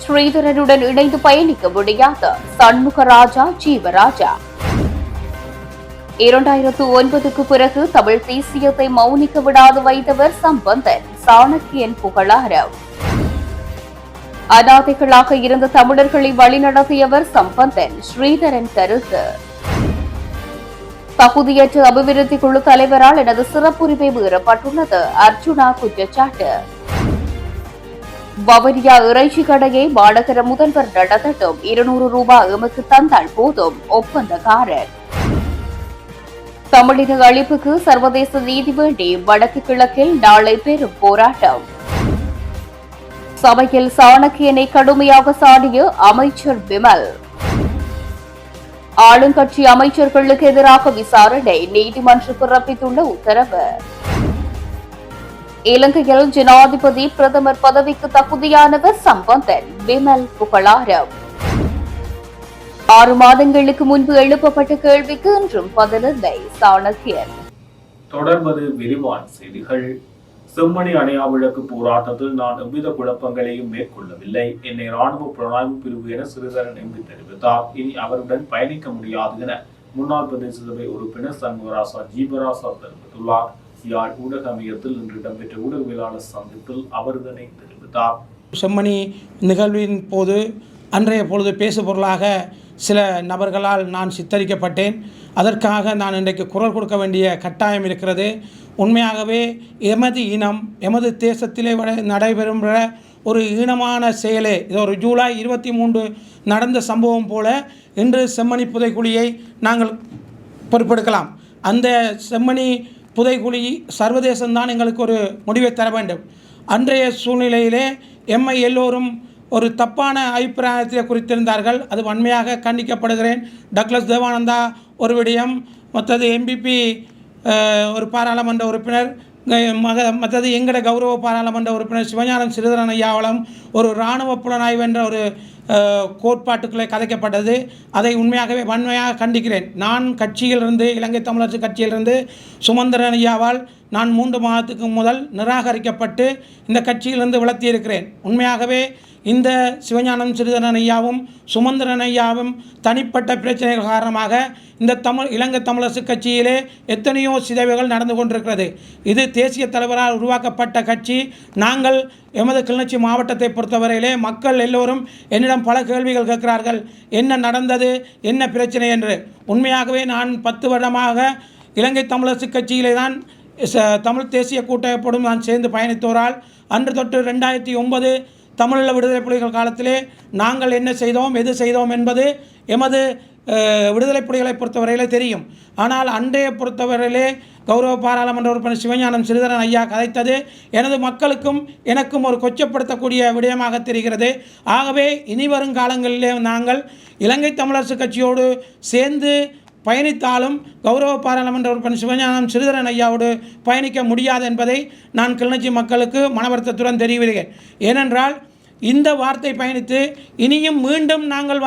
ஸ்ரீதரனுடன் இணைந்து பயணிக்க முடியாத சண்முகராஜா ஜீவராஜா. 2009க்கு பிறகு தமிழ் தேசியத்தை மௌனிக்க விடாது வைத்தவர் சம்பந்தன், சாணக்கியன் புகழாரம். அனாதைகளாக இருந்த தமிழர்களை வழிநடத்தியவர் சம்பந்தன், ஸ்ரீதரன் கருத்து. தகுதியற்ற அபிவிருத்தி குழு தலைவரால் எனது சிறப்புரிமை மீறப்பட்டுள்ளது, அர்ஜுனா குற்றச்சாட்டு. வவுனியா இறைச்சி கடையை மாநகர முதல்வர் நடத்தட்டும், 200 ரூபாய் எமக்கு தந்தால் போதும், ஒப்பந்தக்காரர். தமிழின அழிப்புக்கு சர்வதேச நீதி வேண்டி வடக்கு கிழக்கில் நாளை பெரும் போராட்டம். சபையில் சாணக்கியனை கடுமையாக சாடிய அமைச்சர் விமல். ஆளுங்கட்சி அமைச்சர்களுக்கு எதிராக விசாரணை, நீதிமன்றம் பிறப்பித்துள்ள உத்தரவு. இலங்கையில் ஜனாதிபதி பிரதமர் பதவிக்கு தகுதியானவர் சம்பந்தன், விமல் புகழாரம். 6 மாதங்களுக்கு முன்பு எழுப்பப்பட்ட கேள்விக்கு இன்றும் பதிலில்லை, சாணக்கியன். தொடர்வது விரிவான செய்திகள். செம்மணி அணையா விளக்கு போராட்டத்தில் நான் எவ்வித குழப்பங்களையும் மேற்கொள்ளவில்லை. என்னை ராணுவ புலனாய்வு பிரிவு என ஸ்ரீதரன் எம்பி தெரிவித்தார். இனி அவருடன் பயணிக்க முடியாது என முன்னாள் பிரதேச சபை உறுப்பினர் சண்முகராஜா ஜீவராஜா தெரிவித்துள்ளார். யாழ் ஊடக மையத்தில் இன்று இடம்பெற்ற ஊடகவியலாளர் சந்திப்பில் அவர் இதனை தெரிவித்தார். செம்மணி நிகழ்வின் போது அன்றைய பொழுது பேசுபொருளாக சில நபர்களால் நான் சித்தரிக்கப்பட்டேன். அதற்காக நான் இன்றைக்கு குரல் கொடுக்க வேண்டிய கட்டாயம் இருக்கிறது. உண்மையாகவே எமது இனம், எமது தேசத்திலே நடைபெறுகிற ஒரு ஈனமான செயலே. இது ஒரு ஜூலை 23 நடந்த சம்பவம் போல இன்று செம்மணி புதைக்குழியை நாங்கள் பொறுப்பெடுக்கலாம். அந்த செம்மணி புதைக்குழி சர்வதேசம்தான் எங்களுக்கு ஒரு முடிவை தர வேண்டும். அன்றைய சூழ்நிலையிலே எம்மை எல்லோரும் ஒரு தப்பான அபிப்பிராயத்தை குறித்திருந்தார்கள். அது வன்மையாக கண்டிக்கப்படுகிறேன். டக்ளஸ் தேவானந்தா ஒரு விடயம், மற்றது எம்பிபி ஒரு பாராளுமன்ற உறுப்பினர், மற்றது எங்கட கௌரவ பாராளுமன்ற உறுப்பினர் சிவஞானம் ஸ்ரீதரன் ஐயாவளம் ஒரு இராணுவ புலனாய்வு என்ற ஒரு கோட்பாட்டுக்குள்ளே கதைக்கப்பட்டது. அதை உண்மையாகவே வன்மையாக கண்டிக்கிறேன். நான் கட்சியிலிருந்து, இலங்கை தமிழரசு கட்சியிலிருந்து சுமந்திரன் ஐயாவால் நான் 3 மாதத்துக்கு முதல் நிராகரிக்கப்பட்டு இந்த கட்சியிலிருந்து விலத்தியிருக்கிறேன். உண்மையாகவே இந்த சிவஞானம் ஸ்ரீதரன் ஐயாவும் சுமந்திரன் ஐயாவும் தனிப்பட்ட பிரச்சனைகள் காரணமாக இந்த இலங்கை தமிழரசு கட்சியிலே எத்தனையோ சிதைவுகள் நடந்து கொண்டிருக்கிறது. இது தேசிய தலைவரால் உருவாக்கப்பட்ட கட்சி. நாங்கள் எமது கிளிநொச்சி மாவட்டத்தை பொறுத்தவரையிலே மக்கள் எல்லோரும் என்னிடம் பல கேள்விகள் கேட்கிறார்கள், என்ன நடந்தது, என்ன பிரச்சனை என்று. உண்மையாகவே நான் 10 வருடமாக இலங்கை தமிழரசு கட்சியிலே தான் தமிழ் தேசிய கூட்டமைப்போடும் நான் சேர்ந்து பயணித்தோரால் அன்று தொட்டு 2009 தமிழீழ விடுதலை புலிகள் காலத்திலே நாங்கள் என்ன செய்தோம், எது செய்தோம் என்பது எமது விடுதலை புலிகளை பொறுத்தவரையிலே தெரியும். ஆனால் அன்றைய பொறுத்தவரையிலே கௌரவ பாராளுமன்ற உறுப்பினர் சிவஞானம் ஸ்ரீதரன் ஐயா கதைத்தது எனது மக்களுக்கும் எனக்கும் ஒரு கொச்சப்படுத்தக்கூடிய விடயமாக தெரிகிறது. ஆகவே இனி வரும் காலங்களிலே நாங்கள் இலங்கை தமிழரசு கட்சியோடு சேர்ந்து பயணித்தாலும் கௌரவ பாராளுமன்ற உறுப்பினர் சிவஞானம் ஸ்ரீதரன் ஐயாவோடு பயணிக்க முடியாது என்பதை நான் கிளிநொச்சி மக்களுக்கு மனவருத்தத்துடன் தெரிவிக்கிறேன். ஏனென்றால் இந்த வார்த்தை பயணித்து இனியும் மீண்டும் நாங்கள்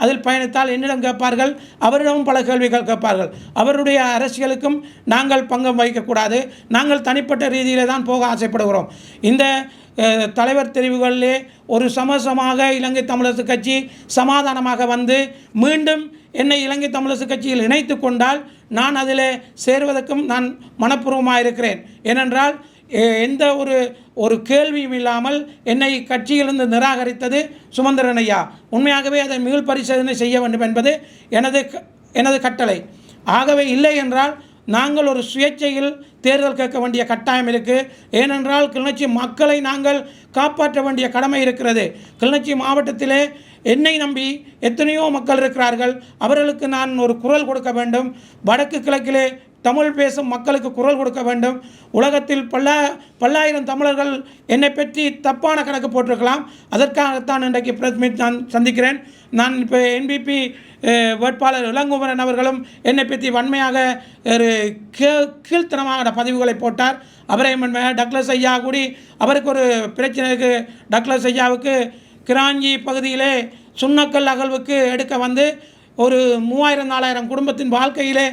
அதில் பயணித்தால் என்னிடம் கேட்பார்கள், அவரிடமும் பல கேள்விகள் கேட்பார்கள். அவருடைய அரசியலுக்கும் நாங்கள் பங்கம் வகிக்கக்கூடாது. நாங்கள் தனிப்பட்ட ரீதியிலே தான் போக ஆசைப்படுகிறோம். இந்த தலைவர் தெரிவுகளிலே ஒரு சமசமாக இலங்கை தமிழரசு கட்சி சமாதானமாக மீண்டும் என்னை இலங்கை தமிழரசு கட்சியில் இணைத்து கொண்டால் நான் அதில் சேருவதற்கும் நான் மனப்பூர்வமாக இருக்கிறேன். ஏனென்றால் எந்த ஒரு கேள்வியும் இல்லாமல் என்னை கட்சியிலிருந்து நிராகரித்தது சுமந்திரன் ஐயா. உண்மையாகவே அதை மீள் பரிசோதனை செய்ய வேண்டும் என்பது எனது கட்டளை. ஆகவே இல்லை என்றால் நாங்கள் ஒரு சுயேட்சையில் தேர்தல் கேட்க வேண்டிய கட்டாயம் இருக்குது. ஏனென்றால் கிளிநொச்சி மக்களை நாங்கள் காப்பாற்ற வேண்டிய கடமை இருக்கிறது. கிளிநொச்சி மாவட்டத்திலே என்னை நம்பி எத்தனையோ மக்கள் இருக்கிறார்கள். அவர்களுக்கு நான் ஒரு குரல் கொடுக்க வேண்டும். வடக்கு கிழக்கிலே தமிழ் பேசும் மக்களுக்கு குரல் கொடுக்க வேண்டும். உலகத்தில் பல்லாயிரம் தமிழர்கள் என்னை பற்றி தப்பான கணக்கு போட்டிருக்கலாம். அதற்காகத்தான் இன்றைக்கு பிரஸ் மீட் நான் சந்திக்கிறேன். நான் இப்போ என்பிபி வேட்பாளர் இளங்குமரன் அவர்களும் என்னை பற்றி வன்மையாக ஒரு கீழ்த்தனமான பதிவுகளை போட்டார். அவரை டக்ளஸ் ஐயா கூடி அவருக்கு ஒரு பிரச்சனைக்கு டக்ளஸ் ஐயாவுக்கு கிராஞ்சி பகுதியிலே சுண்ணக்கல் அகழ்வுக்கு எடுக்க ஒரு 3000-4000 குடும்பத்தின் வாழ்க்கையிலே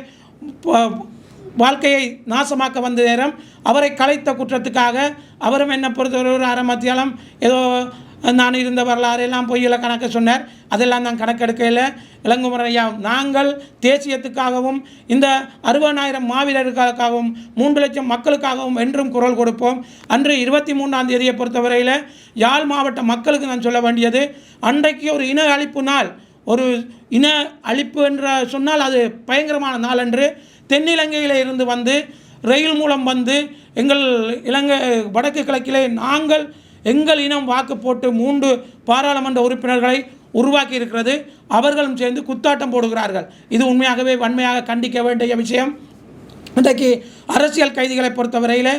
வாழ்க்கையை நாசமாக்க வந்த நேரம் அவரை கலைத்த குற்றத்துக்காக அவரும் என்னை பொறுத்தவரை ஒரு அரை மத்தியாலம் ஏதோ நான் இருந்த வரலாறு எல்லாம் பொய்யில கணக்கு சொன்னார். அதெல்லாம் நான் கணக்கெடுக்கையில் இளங்குமரன் ஐயா, நாங்கள் தேசியத்துக்காகவும் இந்த 60,000 மாவீரர்களுக்காகவும் 3 லட்சம் மக்களுக்காகவும் என்றும் குரல் கொடுப்போம். அன்று 23ஆம் தேதியை பொறுத்தவரையில் யாழ் மாவட்ட மக்களுக்கு நான் சொல்ல வேண்டியது, அன்றைக்கு ஒரு இன அழிப்பு நாள், ஒரு இன அழிப்பு என்ற சொன்னால் அது பயங்கரமான நாள் என்று தென்னிலங்கையில் இருந்து வந்து ரயில் மூலம் வந்து எங்கள் இலங்கை வடக்கு கிழக்கிலே நாங்கள் எங்கள் இனம் வாக்கு போட்டு 3 பாராளுமன்ற உறுப்பினர்களை உருவாக்கி இருக்கிறது. அவர்களும் சேர்ந்து குத்தாட்டம் போடுகிறார்கள். இது உண்மையாகவே வன்மையாக கண்டிக்க வேண்டிய விஷயம். இன்றைக்கு அரசியல் கைதிகளை பொறுத்தவரையில்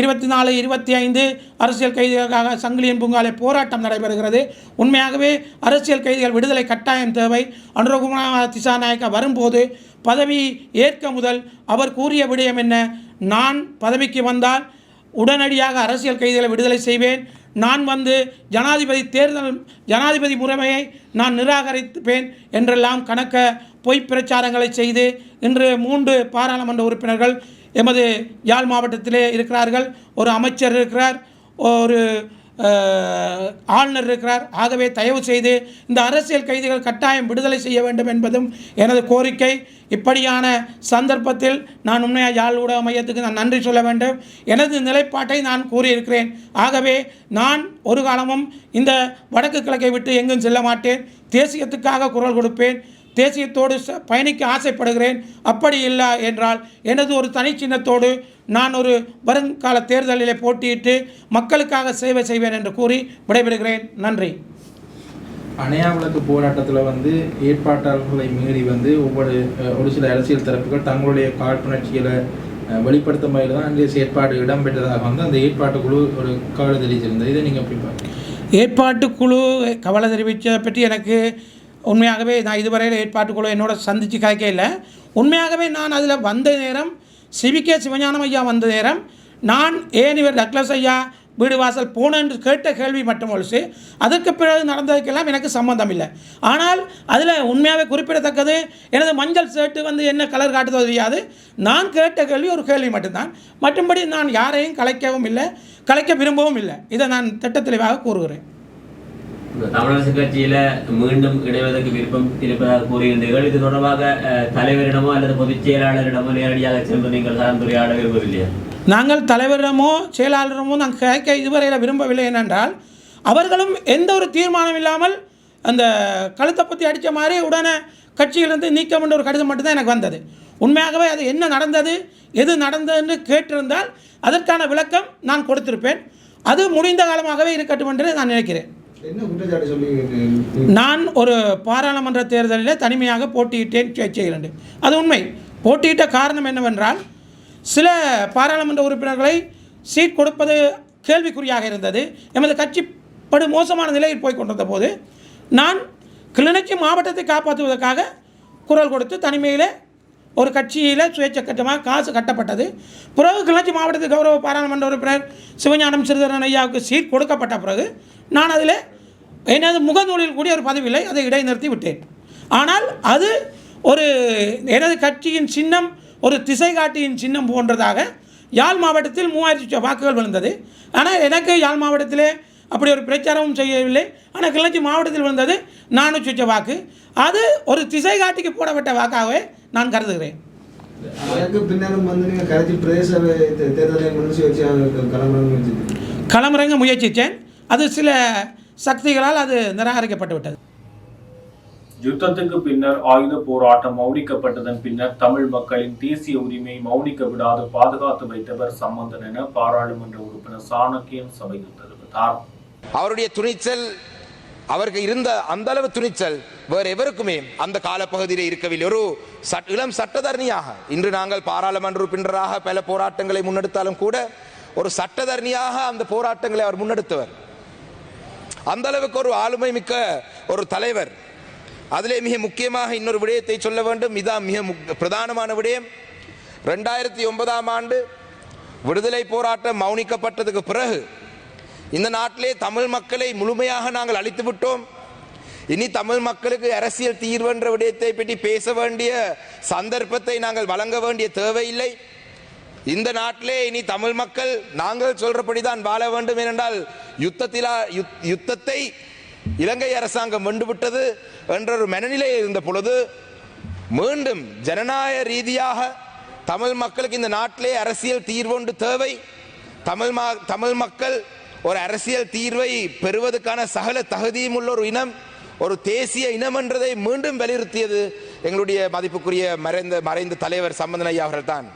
24, 25 அரசியல் கைதிகளுக்காக சங்கிலியன் பூங்காலே போராட்டம் நடைபெறுகிறது. உண்மையாகவே அரசியல் கைதிகள் விடுதலை கட்டாயம் தேவை. அனுரகுமார திசாநாயக்கா வரும்போது பதவி ஏற்க முதல் அவர் கூறிய விடயம் என்ன? நான் பதவிக்கு வந்தால் உடனடியாக அரசியல் கைதிகளை விடுதலை செய்வேன், நான் வந்து ஜனாதிபதி முறைமையை நான் நிராகரிப்பேன் என்றெல்லாம் கணக்க பொய் பிரச்சாரங்களை செய்து இன்று 3 பாராளுமன்ற உறுப்பினர்கள் எமது யாழ் மாவட்டத்திலே இருக்கிறார்கள். ஒரு அமைச்சர் இருக்கிறார், ஒரு ஆளுநர் இருக்கிறார். ஆகவே தயவு செய்து இந்த அரசியல் கைதிகள் கட்டாயம் விடுதலை செய்ய வேண்டும் என்பதும் எனது கோரிக்கை. இப்படியான சந்தர்ப்பத்தில் நான் உண்மையாக யாழ் ஊடக மையத்துக்கு நான் நன்றி சொல்ல வேண்டும். எனது நிலைப்பாட்டை நான் கூறியிருக்கிறேன். ஆகவே நான் ஒரு காலமும் இந்த வடக்கு கிழக்கை விட்டு எங்கும் செல்ல மாட்டேன். தேசியத்துக்காக குரல் கொடுப்பேன், தேசியத்தோடு பயணிக்க ஆசைப்படுகிறேன். அப்படி இல்லை என்றால் எனது ஒரு தனி சின்னத்தோடு நான் ஒரு வருங்கால தேர்தலிலே போட்டியிட்டு மக்களுக்காக சேவை செய்வேன் என்று கூறி விடைபெறுகிறேன். நன்றி. அணையா விளக்கு போராட்டத்தில் வந்து ஏற்பாட்டாளர்களை மீறி வந்து ஒரு சில அரசியல் தரப்புகள் தங்களுடைய காழ்ப்புணர்ச்சிகளை வெளிப்படுத்தும் வகையில் தான் அன்றைய செயற்பாடு இடம்பெற்றதாக வந்து அந்த ஏற்பாட்டுக்குழு ஒரு கவலை தெரிவிச்சிருந்தது. இதை நீங்கள் எப்படி பார்க்குறீங்க? ஏற்பாட்டுக்குழு கவலை தெரிவித்த பற்றி எனக்கு உண்மையாகவே நான் இதுவரையில் ஏற்பாட்டுக்குழு என்னோட சந்தித்து காய்க்க இல்லை. உண்மையாகவே நான் அதில் வந்த நேரம் சிவிகே சிவஞானம் ஐயா வந்த நேரம் நான் ஏன் இவர் டக்ளஸ் ஐயா வீடு வாசல் போனேன்னு கேட்ட கேள்வி மட்டும் ஒழிச்சு அதற்கு பிறகு நடந்ததுக்கெல்லாம் எனக்கு சம்மந்தம் இல்லை. ஆனால் அதில் உண்மையாகவே குறிப்பிடத்தக்கது எனது மஞ்சள் ஷர்ட்டு வந்து என்ன கலர் காட்டுதோ தெரியாது. நான் கேட்ட கேள்வி ஒரு கேள்வி மட்டும்தான். மற்றும்படி நான் யாரையும் கலைக்கவும் இல்லை, கலைக்க விரும்பவும் இல்லை. இதை நான் திட்டத்தெளிவாக கூறுகிறேன். தமிழரசு கட்சியில் மீண்டும் இணைவதற்கு விருப்பம் இருப்பதாக கூறுகின்றீர்கள். இது தொடர்பாக தலைவரிடமோ அல்லது பொதுச் செயலாளரிடமோ நேரடியாக சென்று நீங்கள் கலந்துரையாட விரும்பவில்லையா? நாங்கள் தலைவரிடமோ செயலாளரிடமோ நாங்கள் கேட்க இதுவரையில் விரும்பவில்லை. ஏனென்றால் அவர்களும் எந்த ஒரு தீர்மானம் இல்லாமல் அந்த கழுத்தை பற்றி அடித்த மாதிரி உடனே கட்சியிலிருந்து நீக்கம் என்ற ஒரு கடிதம் மட்டும்தான் எனக்கு வந்தது. உண்மையாகவே அது என்ன நடந்தது, எது நடந்ததுன்னு கேட்டிருந்தால் அதற்கான விளக்கம் நான் கொடுத்திருப்பேன். அது முடிந்த காலமாகவே இருக்கட்டும் என்று நான் நினைக்கிறேன். நான் ஒரு பாராளுமன்ற தேர்தலில் தனிமையாக போட்டியிட்டேன் செய்கிறேன். அது உண்மை. போட்டியிட்ட காரணம் என்னவென்றால் சில பாராளுமன்ற உறுப்பினர்களை சீட் கொடுப்பது கேள்விக்குறியாக இருந்தது. எமது கட்சி படு மோசமான நிலையில் போய் கொண்டிருந்த போது நான் கிளிநொச்சி மாவட்டத்தை காப்பாற்றுவதற்காக குரல் கொடுத்து தனிமையில் ஒரு கட்சியில் சுயேட்சை கட்டமாக காசு கட்டப்பட்டது. பிறகு கிளிநொச்சி மாவட்டத்தில் கௌரவ பாராளுமன்ற உறுப்பினர் சிவஞானம் ஸ்ரீதரன் ஐயாவுக்கு சீட் கொடுக்கப்பட்ட பிறகு நான் அதில் எனது முகநூலில் கூடிய ஒரு பதிவில்லை, அதை இடைநிறுத்தி விட்டேன். ஆனால் அது ஒரு எனது கட்சியின் சின்னம் ஒரு திசை காட்டியின் சின்னம் போன்றதாக யாழ் மாவட்டத்தில் 3000 வாக்குகள் விழுந்தது. ஆனால் எனக்கு யாழ் மாவட்டத்திலே அப்படி ஒரு பிரச்சாரமும் செய்யவில்லை. ஆனால் கிளர்ச்சி மாவட்டத்தில் விழுந்தது 400 வாக்கு. அது ஒரு திசை காட்டிக்கு போடப்பட்ட வாக்காகவே நான் கருதுகிறேன். களமிறங்க முயற்சித்தேன். அது சில சக்திகளால் அது நிராகரிக்கப்பட்டு விட்டது. யுத்தத்துக்கு பின்னர் ஆயுத போராட்டம் மௌனிக்கப்பட்டதன் பின்னர் தமிழ் மக்களின் தேசிய உரிமையை மௌனிக்க விடாது பாதுகாத்து வைத்தவர் சம்பந்தன் என பாராளுமன்ற உறுப்பினர் சாணக்கியன் சபையில் தெரிவித்தார். அவருடைய துணிச்சல், அவருக்கு இருந்த அந்த அளவு துணிச்சல் வேறு எவருக்குமே அந்த காலப்பகுதியில் இருக்கவில்லை. ஒரு இளம் சட்டத்தரணியாக இன்று நாங்கள் பாராளுமன்ற உறுப்பினராக பல போராட்டங்களை முன்னெடுத்தாலும் கூட ஒரு சட்டத்தரணியாக அந்த போராட்டங்களை அவர் முன்னெடுத்தவர். அந்த அளவுக்கு ஒரு ஆளுமை மிக்க ஒரு தலைவர். அதிலே மிக முக்கியமாக இன்னொரு விடயத்தை சொல்ல வேண்டும். இதான் மிக பிரதானமான விடயம். 2009ஆம் ஆண்டு விடுதலை போராட்டம் மௌனிக்கப்பட்டதுக்கு பிறகு இந்த நாட்டிலே தமிழ் மக்களை முழுமையாக நாங்கள் அழித்து விட்டோம். இனி தமிழ் மக்களுக்கு அரசியல் தீர்வு என்ற விடயத்தை பற்றி பேச வேண்டிய சந்தர்ப்பத்தை நாங்கள் வழங்க வேண்டிய தேவையில்லை. இந்த நாட்டிலே இனி தமிழ் மக்கள் நாங்கள் சொல்றபடிதான் வாழ வேண்டும். ஏனென்றால் யுத்தத்தை இலங்கை அரசாங்கம் வென்றுவிட்டது என்ற ஒரு மனநிலை இருந்த பொழுது மீண்டும் ஜனநாயக ரீதியாக தமிழ் மக்களுக்கு இந்த நாட்டிலே அரசியல் தீர்வு தேவை. தமிழ் மக்கள் ஒரு அரசியல் தீர்வை பெறுவதற்கான சகல தகுதியும் உள்ள ஒரு இனம், ஒரு தேசிய இனம் என்றதை மீண்டும் வலியுறுத்தியது எங்களுடைய மதிப்புக்குரிய மறைந்த தலைவர் சம்பந்தன் ஐயா அவர்கள் தான்.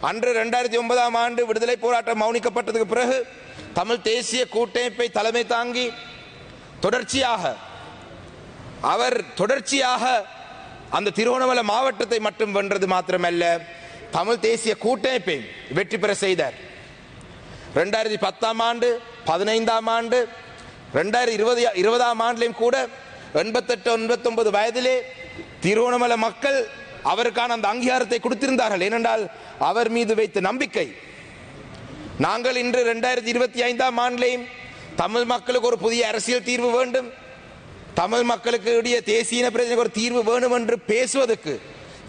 அன்று 2009ஆம் ஆண்டு விடுதலை போராட்டம் மௌனிக்கப்பட்டதுக்கு பிறகு தமிழ் தேசிய கூட்டமைப்பை தலைமை தாங்கி தொடர்ச்சியாக அந்த திருகோணமலை மாவட்டத்தை மட்டும் வென்றது மாத்திரமல்ல, தமிழ் தேசிய கூட்டமைப்பை வெற்றி பெற செய்தார். 2010ஆம் ஆண்டு, 15ஆம் ஆண்டு, 2020ஆம் ஆண்டிலும் கூட 88-89 வயதிலே திருகோணமலை மக்கள் அவருக்கான அந்த அங்கீகாரத்தை கொடுத்திருந்தார்கள். ஏனென்றால் அவர் மீது வைத்த நம்பிக்கை. நாங்கள் இன்று 2025ஆம் ஆண்டிலேயும் தமிழ் மக்களுக்கு ஒரு புதிய அரசியல் தீர்வு வேண்டும், தமிழ் மக்களுக்கு தேசிய பிரச்சனைக்கு ஒரு தீர்வு வேணும் என்று பேசுவதற்கு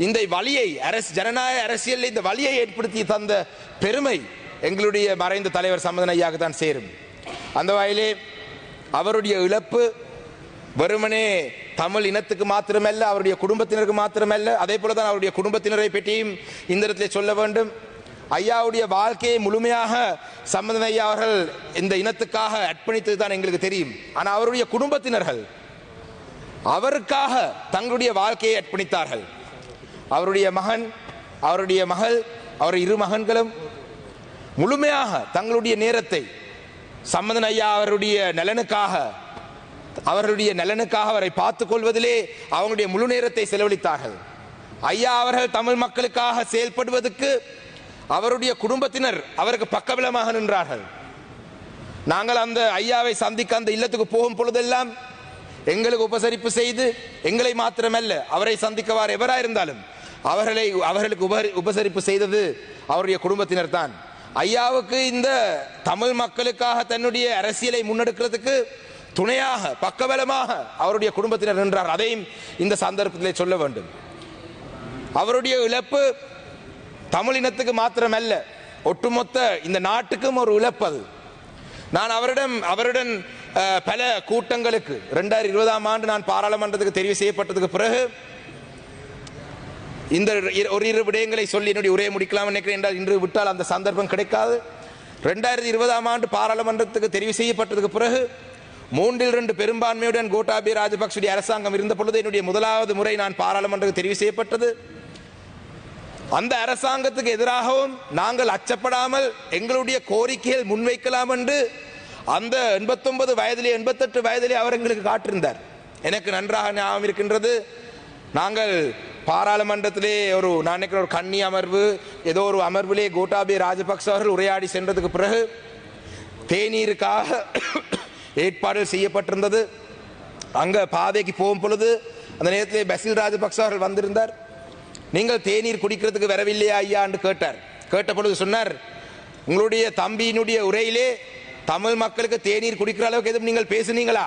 இந்த வழியை ஜனநாயக அரசியல் இந்த வழியை ஏற்படுத்தி தந்த பெருமை எங்களுடைய மறைந்த தலைவர் சம்பந்தன் ஐயாவுக்கு தான் சேரும். அந்த வகையிலே அவருடைய இழப்பு வெறுமனே தமிழ் இனத்துக்கு மாத்திரமல்ல, அவருடைய குடும்பத்தினருக்கு மாத்திரமல்ல, அதே போலதான் அவருடைய குடும்பத்தினரை பற்றியும் இந்த இடத்திலே சொல்ல வேண்டும். ஐயாவுடைய வாழ்க்கையை முழுமையாக சம்பந்தன் ஐயா அவர்கள் இந்த இனத்துக்காக அர்ப்பணித்தது தான் எங்களுக்கு தெரியும். ஆனால் அவருடைய குடும்பத்தினர்கள் அவருக்காக தங்களுடைய வாழ்க்கையை அர்ப்பணித்தார்கள். அவருடைய மகன், அவருடைய மகள், அவருடைய 2 மகன்களும் முழுமையாக தங்களுடைய நேரத்தை சம்பந்தன் ஐயா அவருடைய நலனுக்காக அவரை பார்த்துக் கொள்வதிலே அவங்களுடைய முழு நேரத்தை செலவழித்தார்கள். ஐயா அவர்கள் தமிழ் மக்களுக்காக செயல்படுவதற்கு அவருடைய குடும்பத்தினர் அவருக்கு பக்கபலமாக நின்றார்கள். நாங்கள் அந்த ஐயாவை சந்திக்க அந்த இல்லத்துக்கு போகும் பொழுதெல்லாம் எங்களுக்கு உபசரிப்பு செய்து, எங்களை மாத்திரமல்ல அவரை சந்திக்கவாறு எவராயிருந்தாலும் அவர்களுக்கு உபசரிப்பு செய்தது அவருடைய குடும்பத்தினர் தான். ஐயாவுக்கு இந்த தமிழ் மக்களுக்காக தன்னுடைய அரசியலை முன்னெடுக்கிறதுக்கு துணையாக பக்கபலமாக அவருடைய குடும்பத்தினர் நின்றார். அதையும் இந்த சந்தர்ப்பத்திலே சொல்ல வேண்டும். அவருடைய இழப்பு தமிழ் இனத்துக்கு மாத்திரமல்ல, ஒட்டுமொத்த இந்த நாட்டுக்கும் ஒரு இழப்பு. அது நான் அவருடன் பல கூட்டங்களுக்கு 2020ஆம் ஆண்டு நான் பாராளுமன்றத்துக்கு தெரிவு செய்யப்பட்டதுக்கு பிறகு இந்த ஒரு 2 விடயங்களை சொல்லி என்னுடைய உரையை முடிக்கலாம் நினைக்கிறேன். என்றால் இன்று விட்டால் அந்த சந்தர்ப்பம் கிடைக்காது. 2020ஆம் ஆண்டு பாராளுமன்றத்துக்கு தெரிவு செய்யப்பட்டதுக்கு பிறகு 3/2 பெரும்பான்மையுடன் கோட்டாபய ராஜபக்ஷ அரசாங்கம் இருந்த பொழுது என்னுடைய முதலாவது முறை நான் பாராளுமன்றத்துக்கு தெரிவு செய்யப்பட்டது. அந்த அரசாங்கத்துக்கு எதிராகவும் நாங்கள் அச்சப்படாமல் எங்களுடைய கோரிக்கைகள் முன்வைக்கலாம் என்று அந்த 89 வயதிலே 88 வயதிலே அவர் எங்களுக்கு காட்டிருந்தார். எனக்கு நன்றாக ஞாபகம் இருக்கின்றது. நாங்கள் பாராளுமன்றத்திலே நான் நினைக்கிற ஒரு கண்ணி அமர்வு, ஏதோ ஒரு அமர்விலே கோட்டாபய ராஜபக்ஷ அவர்கள் உரையாடி சென்றதுக்கு பிறகு தேநீருக்காக ஏற்பாடு செய்யப்பட்டிருந்தது. அங்க பாதைக்கு போகும் பொழுது அந்த நேரத்திலே பசில் ராஜபக்ஷ அவர்கள் வந்திருந்தார். நீங்கள் தேநீர் குடிக்கிறதுக்கு வரவில்லையா ஐயா என்று கேட்டார். கேட்ட பொழுது சொன்னார், உங்களுடைய தம்பியினுடைய உரையிலே தமிழ் மக்களுக்கு தேநீர் குடிக்கிற அளவுக்கு எதுவும் நீங்கள் பேசுனீங்களா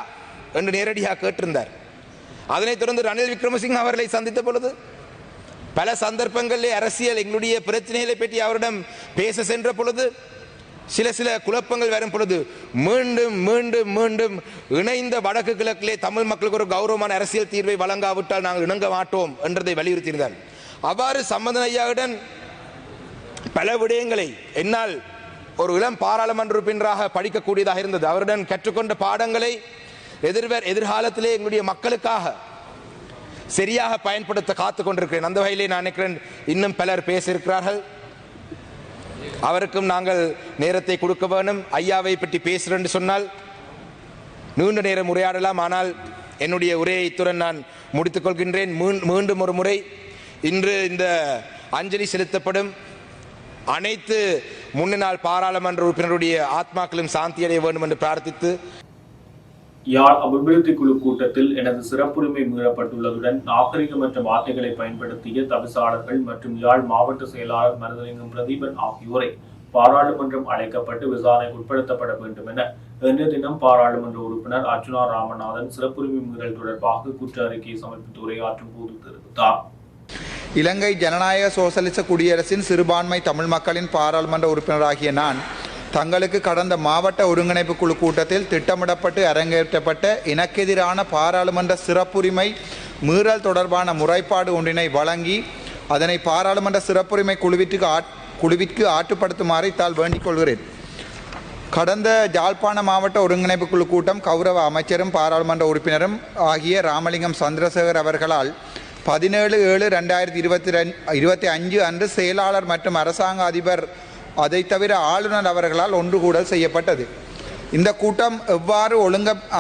என்று நேரடியாக கேட்டிருந்தார். அதனைத் தொடர்ந்து ரணில் விக்ரமசிங்க அவர்களை சந்தித்த பொழுது பல சந்தர்ப்பங்களிலே அரசியல் எங்களுடைய பிரச்சனைகளை பற்றி அவரிடம் பேச சென்ற பொழுது சில குழப்பங்கள் வரும் பொழுது மீண்டும் மீண்டும் மீண்டும் இணைந்த வடக்கு கிழக்கிலே தமிழ் மக்களுக்கு ஒரு கௌரவமான அரசியல் தீர்வை வழங்காவிட்டால் நாங்கள் இணங்க மாட்டோம் என்றதை வலியுறுத்தியிருந்தார். அவ்வாறு சம்பந்தன் ஐயாவுடன் பல விடயங்களை என்னால் ஒரு இளம் பாராளுமன்ற உறுப்பினராக படிக்கக்கூடியதாக இருந்தது. அவருடன் கற்றுக்கொண்ட பாடங்களை எதிர்காலத்திலே எங்களுடைய மக்களுக்காக சரியாக பயன்படுத்த காத்துக் கொண்டிருக்கிறேன். அந்த வகையிலே நான் நினைக்கிறேன் இன்னும் பலர் பேசியிருக்கிறார்கள். அவருக்கும் நாங்கள் நேரத்தை கொடுக்க வேண்டும். ஐயாவை பற்றி பேசுறேன்னு சொன்னால் நீண்ட நேரம் உரையாடலாம். ஆனால் என்னுடைய உரையை இத்துடன் நான் முடித்துக் கொள்கின்றேன். மீண்டும் ஒரு முறை இன்று இந்த அஞ்சலி செலுத்தப்படும் அனைத்து முன்னாள் பாராளுமன்ற உறுப்பினருடைய ஆத்மாக்களும் சாந்தி அடைய வேண்டும் என்று பிரார்த்தித்து, யாழ் அபிவிருத்தி குழு கூட்டத்தில் எனது சிறப்புரிமை மீறப்பட்டுள்ளதுடன் நாகரிகமற்ற வார்த்தைகளை பயன்படுத்திய தவிசாளர்கள் மற்றும் யாழ் மாவட்ட செயலாளர் மருதலிங்கம் பிரதீபன் ஆகியோரை பாராளுமன்றம் அழைக்கப்பட்டு விசாரணைக்கு உட்படுத்தப்பட வேண்டும் என இன்றைய தினம் பாராளுமன்ற உறுப்பினர் அர்ச்சுனா ராமநாதன் சிறப்புரிமை மீறல் தொடர்பாக குற்ற அறிக்கையை சமர்ப்பித்து உரையாற்றும் போது தெரிவித்தார். இலங்கை ஜனநாயக சோசலிச குடியரசின் சிறுபான்மை தமிழ் மக்களின் பாராளுமன்ற உறுப்பினராகிய நான் தங்களுக்கு கடந்த மாவட்ட ஒருங்கிணைப்பு குழு கூட்டத்தில் திட்டமிடப்பட்டு அரங்கேற்றப்பட்ட எனக்கெதிரான பாராளுமன்ற சிறப்புரிமை மீறல் தொடர்பான முறைப்பாடு ஒன்றினை வழங்கி அதனை பாராளுமன்ற சிறப்புரிமை குழுவிற்கு ஆற்றுப்படுத்துமாறு தால் வேண்டிக் கொள்கிறேன். கடந்த யாழ்ப்பாண மாவட்ட ஒருங்கிணைப்பு குழு கூட்டம் கௌரவ அமைச்சரும் பாராளுமன்ற உறுப்பினரும் ஆகிய ராமலிங்கம் சந்திரசேகர் அவர்களால் 17/7/2025 அன்று செயலாளர் மற்றும் அரசாங்க அதிபர் அதை தவிர ஆளுநர் அவர்களால் ஒன்று கூடல் செய்யப்பட்டது. இந்த கூட்டம் எவ்வாறு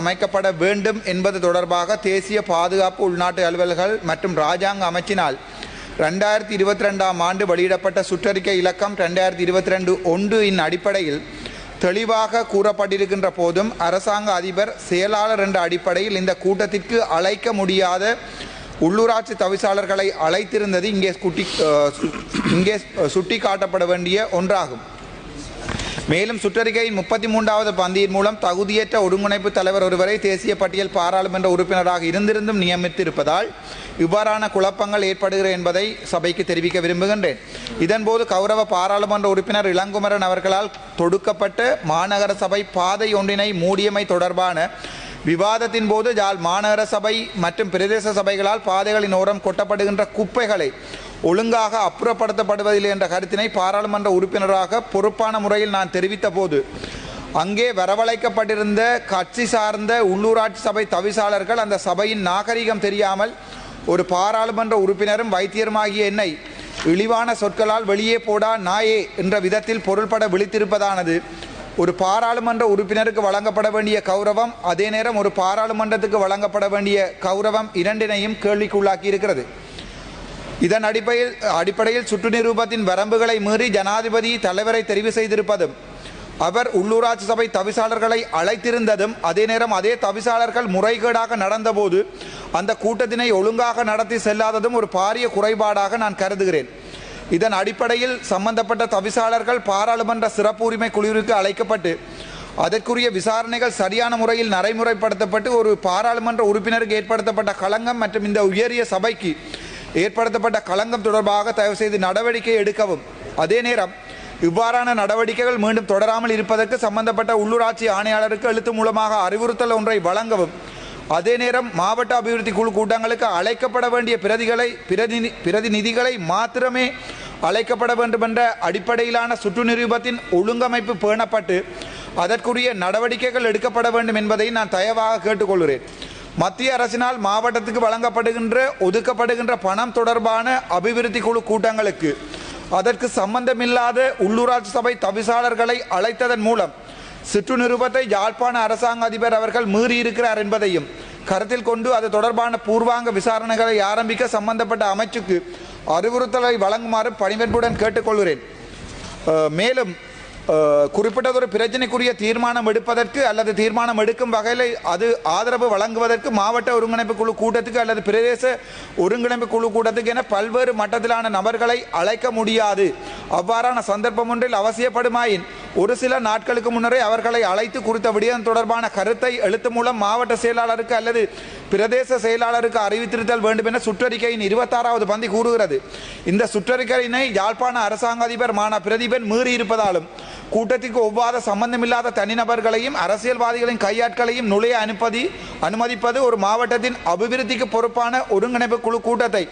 அமைக்கப்பட வேண்டும் என்பது தொடர்பாக தேசிய பாதுகாப்பு உள்நாட்டு அலுவல்கள் மற்றும் இராஜாங்க அமைச்சினால் 2022ஆம் ஆண்டு வெளியிடப்பட்ட சுற்றறிக்கை இலக்கம் 2022-1 இன் அடிப்படையில் தெளிவாக கூறப்பட்டிருக்கின்ற போதும் அரசாங்க அதிபர் செயலாளர் என்ற அடிப்படையில் இந்த கூட்டத்திற்கு அழைக்க முடியாத உள்ளூராட்சி தவிசாளர்களை அழைத்திருந்தது இங்கே சுட்டிக்காட்டப்பட வேண்டிய ஒன்றாகும். மேலும் சுற்றறிக்கையின் 33வது பந்தியின் மூலம் தகுதியற்ற ஒருங்கிணைப்பு தலைவர் ஒருவரை தேசிய பட்டியல் பாராளுமன்ற உறுப்பினராக இருந்திருந்தும் நியமித்திருப்பதால் இவ்வாறான குழப்பங்கள் ஏற்படுகிற என்பதை சபைக்கு தெரிவிக்க விரும்புகின்றேன். இதன்போது கௌரவ பாராளுமன்ற உறுப்பினர் இளங்குமரன் அவர்களால் தொடுக்கப்பட்ட மாநகர சபை பாதை ஒன்றினை மூடியமை தொடர்பான விவாதத்தின் போது யாழ் மாநகர சபை மற்றும் பிரதேச சபைகளால் பாதைகளின் ஓரம் கொட்டப்படுகின்ற குப்பைகளை ஒழுங்காக அப்புறப்படுத்தப்படுவதில்லை என்ற கருத்தினை பாராளுமன்ற உறுப்பினராக பொறுப்பான முறையில் நான் தெரிவித்த போது அங்கே வரவழைக்கப்பட்டிருந்த கட்சி சார்ந்த உள்ளூராட்சி சபை தவிசாளர்கள் அந்த சபையின் நாகரிகம் தெரியாமல் ஒரு பாராளுமன்ற உறுப்பினரும் வைத்தியருமாகிய என்னை இழிவான சொற்களால் வெளியே போடா நாயே என்ற விதத்தில் பொருள்பட விழித்திருப்பதானது ஒரு பாராளுமன்ற உறுப்பினருக்கு வழங்கப்பட வேண்டிய கௌரவம், அதே நேரம் ஒரு பாராளுமன்றத்துக்கு வழங்கப்பட வேண்டிய கௌரவம் இரண்டினையும் கேள்விக்குள்ளாக்கி இருக்கிறது. இதன் அடிப்படையில் சுற்று நிரூபத்தின் வரம்புகளை மீறி ஜனாதிபதி தலைவரை தெரிவு செய்திருப்பதும் அவர் உள்ளூராட்சி சபை தவிசாளர்களை அழைத்திருந்ததும் அதே நேரம் அதே தவிசாளர்கள் முறைகேடாக நடந்தபோது அந்த கூட்டத்தினை ஒழுங்காக நடத்தி செல்லாததும் ஒரு பாரிய குறைபாடாக நான் கருதுகிறேன். இதன் அடிப்படையில் சம்பந்தப்பட்ட தவிசாளர்கள் பாராளுமன்ற சிறப்பு உரிமை குழுவிற்கு அழைக்கப்பட்டு அதற்குரிய விசாரணைகள் சரியான முறையில் நடைமுறைப்படுத்தப்பட்டு ஒரு பாராளுமன்ற உறுப்பினருக்கு ஏற்படுத்தப்பட்ட களங்கம் மற்றும் இந்த உயரிய சபைக்கு ஏற்படுத்தப்பட்ட களங்கம் தொடர்பாக தயவு செய்து நடவடிக்கை எடுக்கவும், அதே நேரம் இவ்வாறான நடவடிக்கைகள் மீண்டும் தொடராமல் இருப்பதற்கு சம்பந்தப்பட்ட உள்ளூராட்சி ஆணையாளருக்கு எழுத்து மூலமாக அறிவுறுத்தல் ஒன்றை வழங்கவும், அதே நேரம் மாவட்ட அபிவிருத்தி குழு கூட்டங்களுக்கு அழைக்கப்பட வேண்டிய பிரதிநிதிகளை மாத்திரமே அழைக்கப்பட வேண்டும் என்ற அடிப்படையிலான சுற்று நிரூபத்தின் ஒழுங்கமைப்பு பேணப்பட்டு அதற்குரிய நடவடிக்கைகள் எடுக்கப்பட வேண்டும் என்பதை நான் தயவாக கேட்டுக்கொள்கிறேன். மத்திய அரசினால் மாவட்டத்துக்கு வழங்கப்படுகின்ற ஒதுக்கப்படுகின்ற பணம் தொடர்பான அபிவிருத்தி குழு கூட்டங்களுக்கு அதற்கு சம்பந்தமில்லாத உள்ளூராட்சி சபை தவிசாளர்களை அழைத்ததன் மூலம் சுற்று நிரூபத்தை யாழ்ப்பாண அரசாங்க அதிபர் அவர்கள் மீறியிருக்கிறார் என்பதையும் கருத்தில் கொண்டு அது தொடர்பான பூர்வாங்க விசாரணைகளை ஆரம்பிக்க சம்பந்தப்பட்ட அமைச்சுக்கு அறிவுறுத்தலை வழங்குமாறு பணிவன்புடன் கேட்டுக்கொள்கிறேன். மேலும் குறிப்பிட்டதொரு பிரச்சனைக்குரிய தீர்மானம் எடுப்பதற்கு அல்லது தீர்மானம் எடுக்கும் வகையில் அது ஆதரவு வழங்குவதற்கு மாவட்ட ஒருங்கிணைப்பு குழு கூட்டத்துக்கு அல்லது பிரதேச ஒருங்கிணைப்பு குழு கூட்டத்துக்கு என பல்வேறு மட்டத்திலான நபர்களை அழைக்க முடியாது. அவ்வாறான சந்தர்ப்பம் ஒன்றில் அவசியப்படுமாயின் ஒரு சில நாட்களுக்கு முன்னரே அவர்களை அழைத்து குறித்த விடயம் தொடர்பான கருத்தை எழுத்து மூலம் மாவட்ட செயலாளருக்கு அல்லது பிரதேச செயலாளருக்கு அறிவித்திருத்தல் வேண்டும் என சுற்றறிக்கையின் 26வது பந்தி கூறுகிறது. இந்த சுற்றறிக்கையினை யாழ்ப்பாண அரசாங்க அதிபர் மானா பிரதீபன் மீறியிருப்பதாலும் கூட்டத்திற்கு ஒவ்வாத சம்பந்தமில்லாத தனிநபர்களையும் அரசியல்வாதிகளின் கையாட்களையும் நுழைய அனுமதிப்பது ஒரு மாவட்டத்தின் அபிவிருத்திக்கு பொறுப்பான ஒருங்கிணைப்பு குழு கூட்டத்தை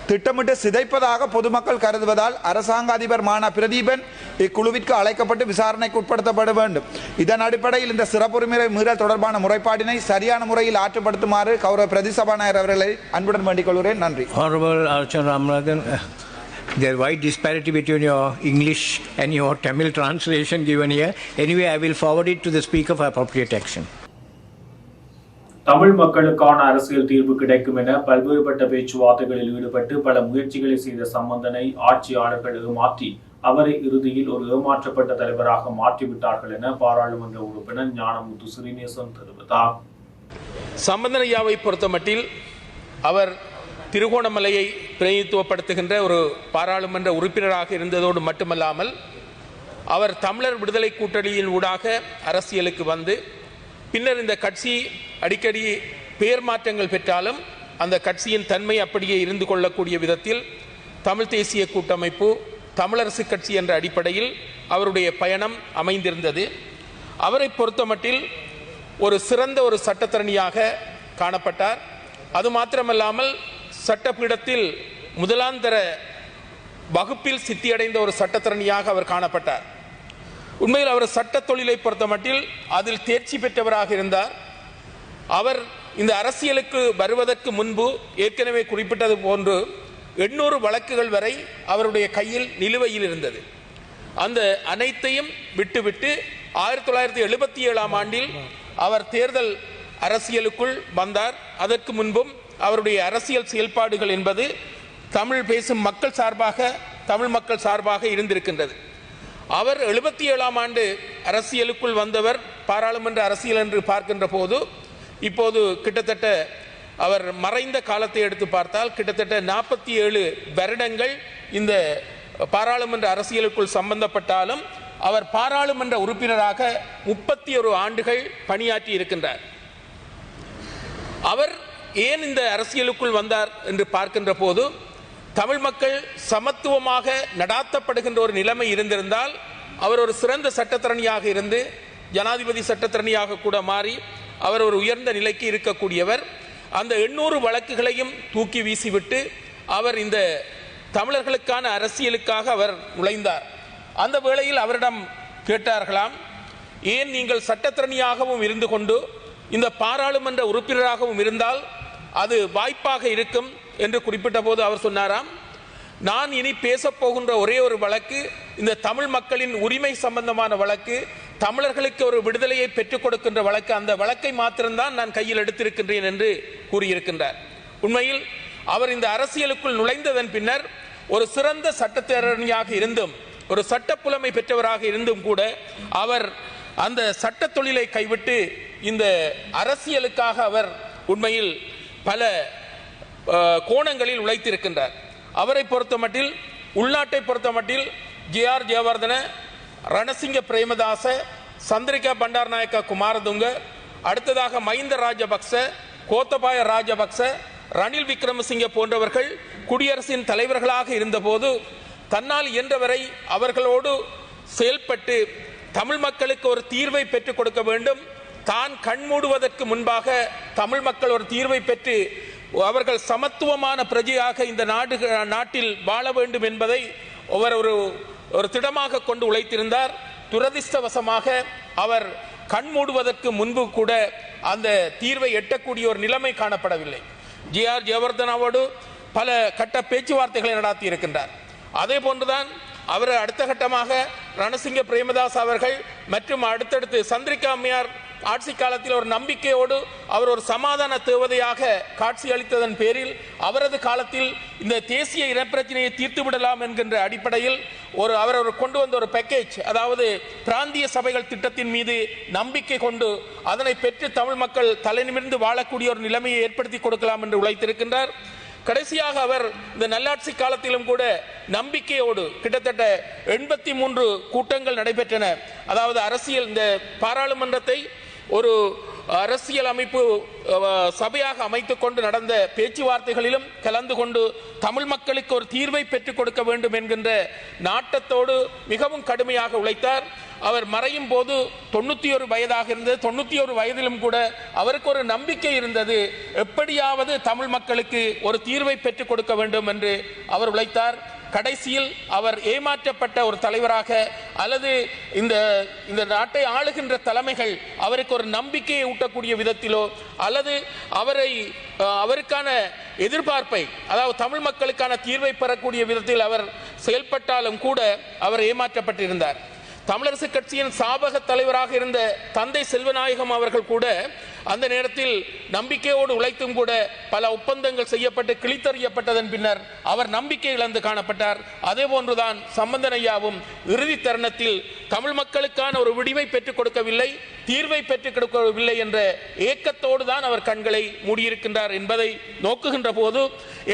திட்டமிட்டு சிதைப்பதாக பொதுமக்கள் கருதுவதால் அரசாங்க அதிபர் மானா பிரதீபன் இக்குழுவிற்கு அழைக்கப்பட்டு விசாரணைக்கு உட்படுத்தப்பட வேண்டும். இதன் அடிப்படையில் இந்த சிறப்புரிமை மீறல் தொடர்பான முறைப்பாட்டினை சரியான முறையில் ஆற்றுப்படுத்துமாறு கௌரவ பிரதி சபாநாயகர் அவர்களை அன்புடன் வேண்டிக் கொள்கிறேன். நன்றி. There is wide disparity between your English and your Tamil translation given here. Anyway, I will forward it to the Speaker for appropriate action. Tamil மக்களுக்கான அரசியல் தீர்வு கிடைக்கும் என பல்வேறுபட்ட பேச்சுவார்த்தைகளில் ஈடுபட்டு பல முயற்சிகளை செய்த சம்பந்தனை ஆட்சியாளர்கள் ஏமாற்றி அவரை இறுதியில் ஒரு ஏமாற்றப்பட்ட தலைவராக மாற்றிவிட்டார்கள் என பாராளுமன்ற உறுப்பினர் ஞானமுத்து ஸ்ரீநேசன் தெரிவித்தார். சம்பந்தனையாவை பொறுத்தமட்டில் அவர் திருகோணமலையை பிரதிநிதித்துவப்படுத்துகின்ற ஒரு பாராளுமன்ற உறுப்பினராக இருந்ததோடு மட்டுமல்லாமல் அவர் தமிழர் விடுதலை கூட்டணியின் ஊடாக அரசியலுக்கு வந்து பின்னர் இந்த கட்சி அடிக்கடி பெயர் மாற்றங்கள் பெற்றாலும் அந்த கட்சியின் தன்மை அப்படியே இருந்து கொள்ளக்கூடிய விதத்தில் தமிழ் தேசிய கூட்டமைப்பு, தமிழரசு கட்சி என்ற அடிப்படையில் அவருடைய பயணம் அமைந்திருந்தது. அவரை பொறுத்தமட்டில் ஒரு சிறந்த ஒரு சட்டத்தரணியாக காணப்பட்டார். அது மாத்திரமல்லாமல் சட்டப்பீடத்தில் முதலாந்தர வகுப்பில் சித்தியடைந்த ஒரு சட்டத்தரணியாக அவர் காணப்பட்டார். உண்மையில் அவர் சட்ட தொழிலை பொறுத்தமட்டில் அதில் தேர்ச்சி பெற்றவராக இருந்தார். அவர் இந்த அரசியலுக்கு வருவதற்கு முன்பு ஏற்கனவே குறிப்பிட்டது போன்று 800 வழக்குகள் வரை அவருடைய கையில் நிலுவையில் இருந்தது. அந்த அனைத்தையும் விட்டுவிட்டு 1977ஆம் ஆண்டில் அவர் தேர்தல் அரசியலுக்குள் வந்தார். அதற்கு முன்பும் அவருடைய அரசியல் செயல்பாடுகள் என்பது தமிழ் பேசும் மக்கள் சார்பாக, தமிழ் மக்கள் சார்பாக இருந்திருக்கின்றது. அவர் 77ஆம் ஆண்டு அரசியலுக்குள் வந்தவர். பாராளுமன்ற அரசியல் என்று பார்க்கின்ற போது இப்போது கிட்டத்தட்ட அவர் மறைந்த காலத்தை எடுத்து பார்த்தால் கிட்டத்தட்ட 47 வருடங்கள் இந்த பாராளுமன்ற அரசியலுக்குள் சம்பந்தப்பட்டாலும் அவர் பாராளுமன்ற உறுப்பினராக 31 ஆண்டுகள் பணியாற்றி இருக்கின்றார். அவர் ஏன் இந்த அரசியலுக்குள் வந்தார் என்று பார்க்கின்ற போது தமிழ் மக்கள் சமத்துவமாக நடாத்தப்படுகின்ற ஒரு நிலைமை இருந்திருந்தால் அவர் ஒரு சிறந்த சட்டத்தரணியாக இருந்து ஜனாதிபதி சட்டத்தரணியாக கூட மாறி அவர் ஒரு உயர்ந்த நிலைக்கு இருக்கக்கூடியவர். அந்த 800 வழக்குகளையும் தூக்கி வீசிவிட்டு அவர் இந்த தமிழர்களுக்கான அரசியலுக்காக அவர் நுழைந்தார். அந்த வேளையில் அவரிடம் கேட்டார்களாம், ஏன் நீங்கள் சட்டத்தரணியாகவும் இருந்து கொண்டு இந்த பாராளுமன்ற உறுப்பினராகவும் இருந்தால் அது வாய்ப்பாக இருக்கும் என்று குறிப்பிட்ட போது அவர் சொன்னாராம், நான் இனி பேசப்போகின்ற ஒரே ஒரு வழக்கு இந்த தமிழ் மக்களின் உரிமை சம்பந்தமான வழக்கு, தமிழர்களுக்கு ஒரு விடுதலையை பெற்றுக் கொடுக்கின்ற வழக்கு. அந்த வழக்கை மாத்திரம்தான் நான் கையில் எடுத்திருக்கின்றேன் என்று கூறியிருக்கின்றார். உண்மையில் அவர் இந்த அரசியலுக்குள் நுழைந்ததன் பின்னர் ஒரு சிறந்த சட்டத்தரணியாக இருந்தும், ஒரு சட்டப்புலமை பெற்றவராக இருந்தும் கூட அவர் அந்த சட்ட தொழிலை கைவிட்டு இந்த அரசியலுக்காக அவர் உண்மையில் பல கோணங்களில் உழைத்திருக்கின்றார். அவரை பொறுத்தமட்டில், உள்நாட்டை பொறுத்தமட்டில் ஜே.ஆர். ஜெயவர்தன, ரணசிங்க பிரேமதாச, சந்திரிகா பண்டாரநாயக்கா குமாரதுங்க, அடுத்ததாக மஹிந்த ராஜபக்ச, கோத்தபாய ராஜபக்ச, ரணில் விக்ரமசிங்க போன்றவர்கள் குடியரசின் தலைவர்களாக இருந்தபோது தன்னால் இயன்றவரை அவர்களோடு செயல்பட்டு தமிழ் மக்களுக்கு ஒரு தீர்வை பெற்றுக் கொடுக்க வேண்டும், தான் கண்மூடுவதற்கு முன்பாக தமிழ் மக்கள் ஒரு தீர்வை பெற்று அவர்கள் சமத்துவமான பிரஜையாக இந்த நாட்டில் வாழ வேண்டும் என்பதை ஒரு திடமாக கொண்டு உழைத்திருந்தார். துரதிர்ஷ்டவசமாக அவர் கண்மூடுவதற்கு முன்பு கூட அந்த தீர்வை எட்டக்கூடிய ஒரு நிலைமை காணப்படவில்லை. ஜே.ஆர். ஜெயவர்தனாவோடு பல கட்ட பேச்சுவார்த்தைகளை நடத்தி இருக்கின்றார். அதே போன்றுதான் அவர் அடுத்த கட்டமாக ரணசிங்க பிரேமதாஸ் அவர்கள் மற்றும் அடுத்தடுத்து சந்திரிகா அம்மையார் ஆட்சி காலத்தில் ஒரு நம்பிக்கையோடு அவர் ஒரு சமாதான தேவதையாக காட்சி அளித்ததன் பேரில் அவரது காலத்தில் இந்த தேசிய இனப்பிரச்சனையை தீர்த்து விடலாம் என்கின்ற அடிப்படையில் அவர் கொண்டு வந்த ஒரு பேக்கேஜ், அதாவது பிராந்திய சபைகள் திட்டத்தின் மீது நம்பிக்கை கொண்டு அதனை பெற்று தமிழ் மக்கள் தலைநிமிர்ந்து வாழக்கூடிய ஒரு நிலைமையை ஏற்படுத்தி கொடுக்கலாம் என்று உழைத்திருக்கின்றார். கடைசியாக அவர் இந்த நல்லாட்சி காலத்திலும் கூட நம்பிக்கையோடு கிட்டத்தட்ட 83 கூட்டங்கள் நடைபெற்றன. அதாவது அரசியல், இந்த பாராளுமன்றத்தை ஒரு அரசியல் அமைப்பு சபையாக அமைத்துக் கொண்டு நடந்த பேச்சுவார்த்தைகளிலும் கலந்து கொண்டு தமிழ் மக்களுக்கு ஒரு தீர்வை பெற்றுக் கொடுக்க வேண்டும் என்கின்ற நாட்டத்தோடு மிகவும் கடுமையாக உழைத்தார். அவர் மறையும் போது 91 வயதாக இருந்தது. 91 வயதிலும் கூட அவருக்கு ஒரு நம்பிக்கை இருந்தது, எப்படியாவது தமிழ் மக்களுக்கு ஒரு தீர்வை பெற்றுக் கொடுக்க வேண்டும் என்று அவர் உழைத்தார். கடைசியில் அவர் ஏமாற்றப்பட்ட ஒரு தலைவராக, அல்லது இந்த நாட்டை ஆளுகின்ற தலைமைகள் அவருக்கு ஒரு நம்பிக்கையை ஊட்டக்கூடிய விதத்திலோ, அல்லது அவருக்கான எதிர்பார்ப்பை, அதாவது தமிழ் மக்களுக்கான தீர்வை பெறக்கூடிய விதத்தில் அவர் செயல்பட்டாலும் கூட அவர் ஏமாற்றப்பட்டிருந்தார். தமிழரசு கட்சியின் சாபக தலைவராக இருந்த தந்தை செல்வநாயகம் அவர்கள் கூட அந்த நேரத்தில் நம்பிக்கையோடு உழைத்தும் கூட பல ஒப்பந்தங்கள் செய்யப்பட்டு கிழித்தறியப்பட்டதன் பின்னர் அவர் நம்பிக்கை இழந்து காணப்பட்டார். அதே போன்றுதான் சம்பந்தன் ஐயாவும் இறுதி தருணத்தில் தமிழ் மக்களுக்கான ஒரு விடிவை பெற்றுக் கொடுக்கவில்லை, தீர்வை பெற்றுக் கொடுக்கவில்லை என்ற ஏக்கத்தோடு தான் அவர் கண்களை மூடியிருக்கின்றார் என்பதை நோக்குகின்ற போது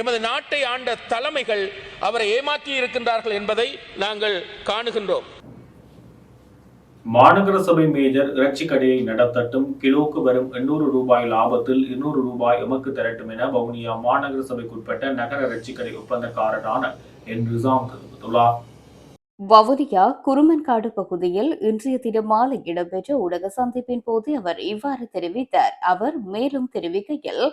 எமது நாட்டை ஆண்ட தலைமைகள் அவரை ஏமாற்றி இருக்கின்றார்கள் என்பதை நாங்கள் காணுகின்றோம். மாநகர சபை மேஜர் இறைச்சி கடையை நடத்தட்டும், கிலோக்கு வரும் 800 ரூபாய் லாபத்தில் 200 ரூபாய் எமக்கு தரட்டும் என வவுனியா மாநகர சபைக்குட்பட்ட நகர இறைச்சி கடை ஒப்பந்தக்காரரான என்று ரிசாம் தெரிவித்துள்ளார். வவுனியா குருமன்காடு பகுதியில் இன்றைய தினம் மாலை இடம்பெற்ற ஊடக சந்திப்பின் போது அவர் இவ்வாறு தெரிவித்தார். அவர் மேலும் தெரிவிக்கையில்,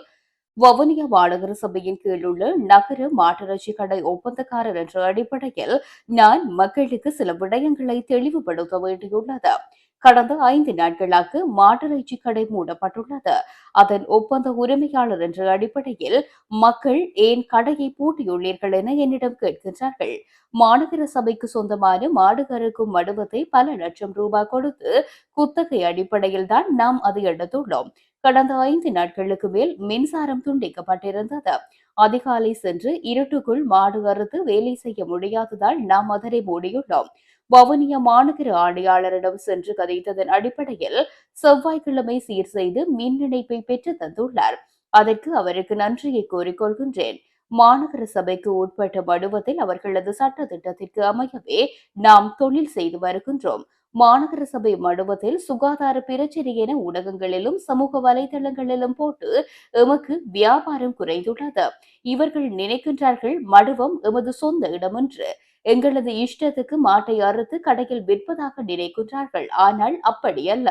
வவுனியா மாநகர சபையின் கீழுள்ள நகர மாட்டிறைச்சி கடை ஒப்பந்தக்காரர் என்ற அடிப்படையில் நான் மக்களுக்கு சில விடயங்களை தெளிவுபடுத்த வேண்டியுள்ளது. கடந்த 5 நாட்களாக மாட்டிறைச்சி கடை மூடப்பட்டுள்ளது. அதன் ஒப்பந்த உரிமையாளர் என்ற அடிப்படையில் மக்கள் ஏன் கடையை பூட்டியுள்ளீர்கள் என என்னிடம் கேட்கின்றார்கள். மாநகர சபைக்கு சொந்தமான மாடு கறக்கும் மடுவத்தை பல லட்சம் ரூபாய் கொடுத்து குத்தகை அடிப்படையில் தான் நாம் அதை எடுத்துள்ளோம். கடந்த 5 நாட்களுக்கு மேல் மின்சாரம் துண்டிக்கப்பட்டிருந்தது. அதிகாலை சென்று இருட்டுக்குள் மாடு அறுத்து வேலை செய்ய முடியாததால் நாம் அதனை மூடியுள்ளோம். வவுனியா மாநகர ஆணையாளரிடம் சென்று கதைத்ததன் அடிப்படையில் செவ்வாய்க்கிழமை சீர் செய்து மின் இணைப்பை பெற்று தந்துள்ளார். அதற்கு அவருக்கு நன்றியை கூறிக்கொள்கின்றேன். மாநகர சபைக்கு உட்பட்ட மடுவத்தில் அவர்களது சட்ட திட்டத்திற்கு அமையவே நாம் தொழில் செய்து வருகின்றோம். மாநகர சபை மடுவத்தில் சுகாதார பிரச்சினை என ஊடகங்களிலும் சமூக வலைதளங்களிலும் போட்டு எமக்கு வியாபாரம் குறைந்துள்ளது. இவர்கள் நினைக்கின்றார்கள் மடுவம் எமது சொந்த இடம் என்று. எங்களது இஷ்டத்துக்கு மாட்டை அறுத்து கடையில் விற்பதாக நினைக்கின்றார்கள். ஆனால் அப்படியல்ல.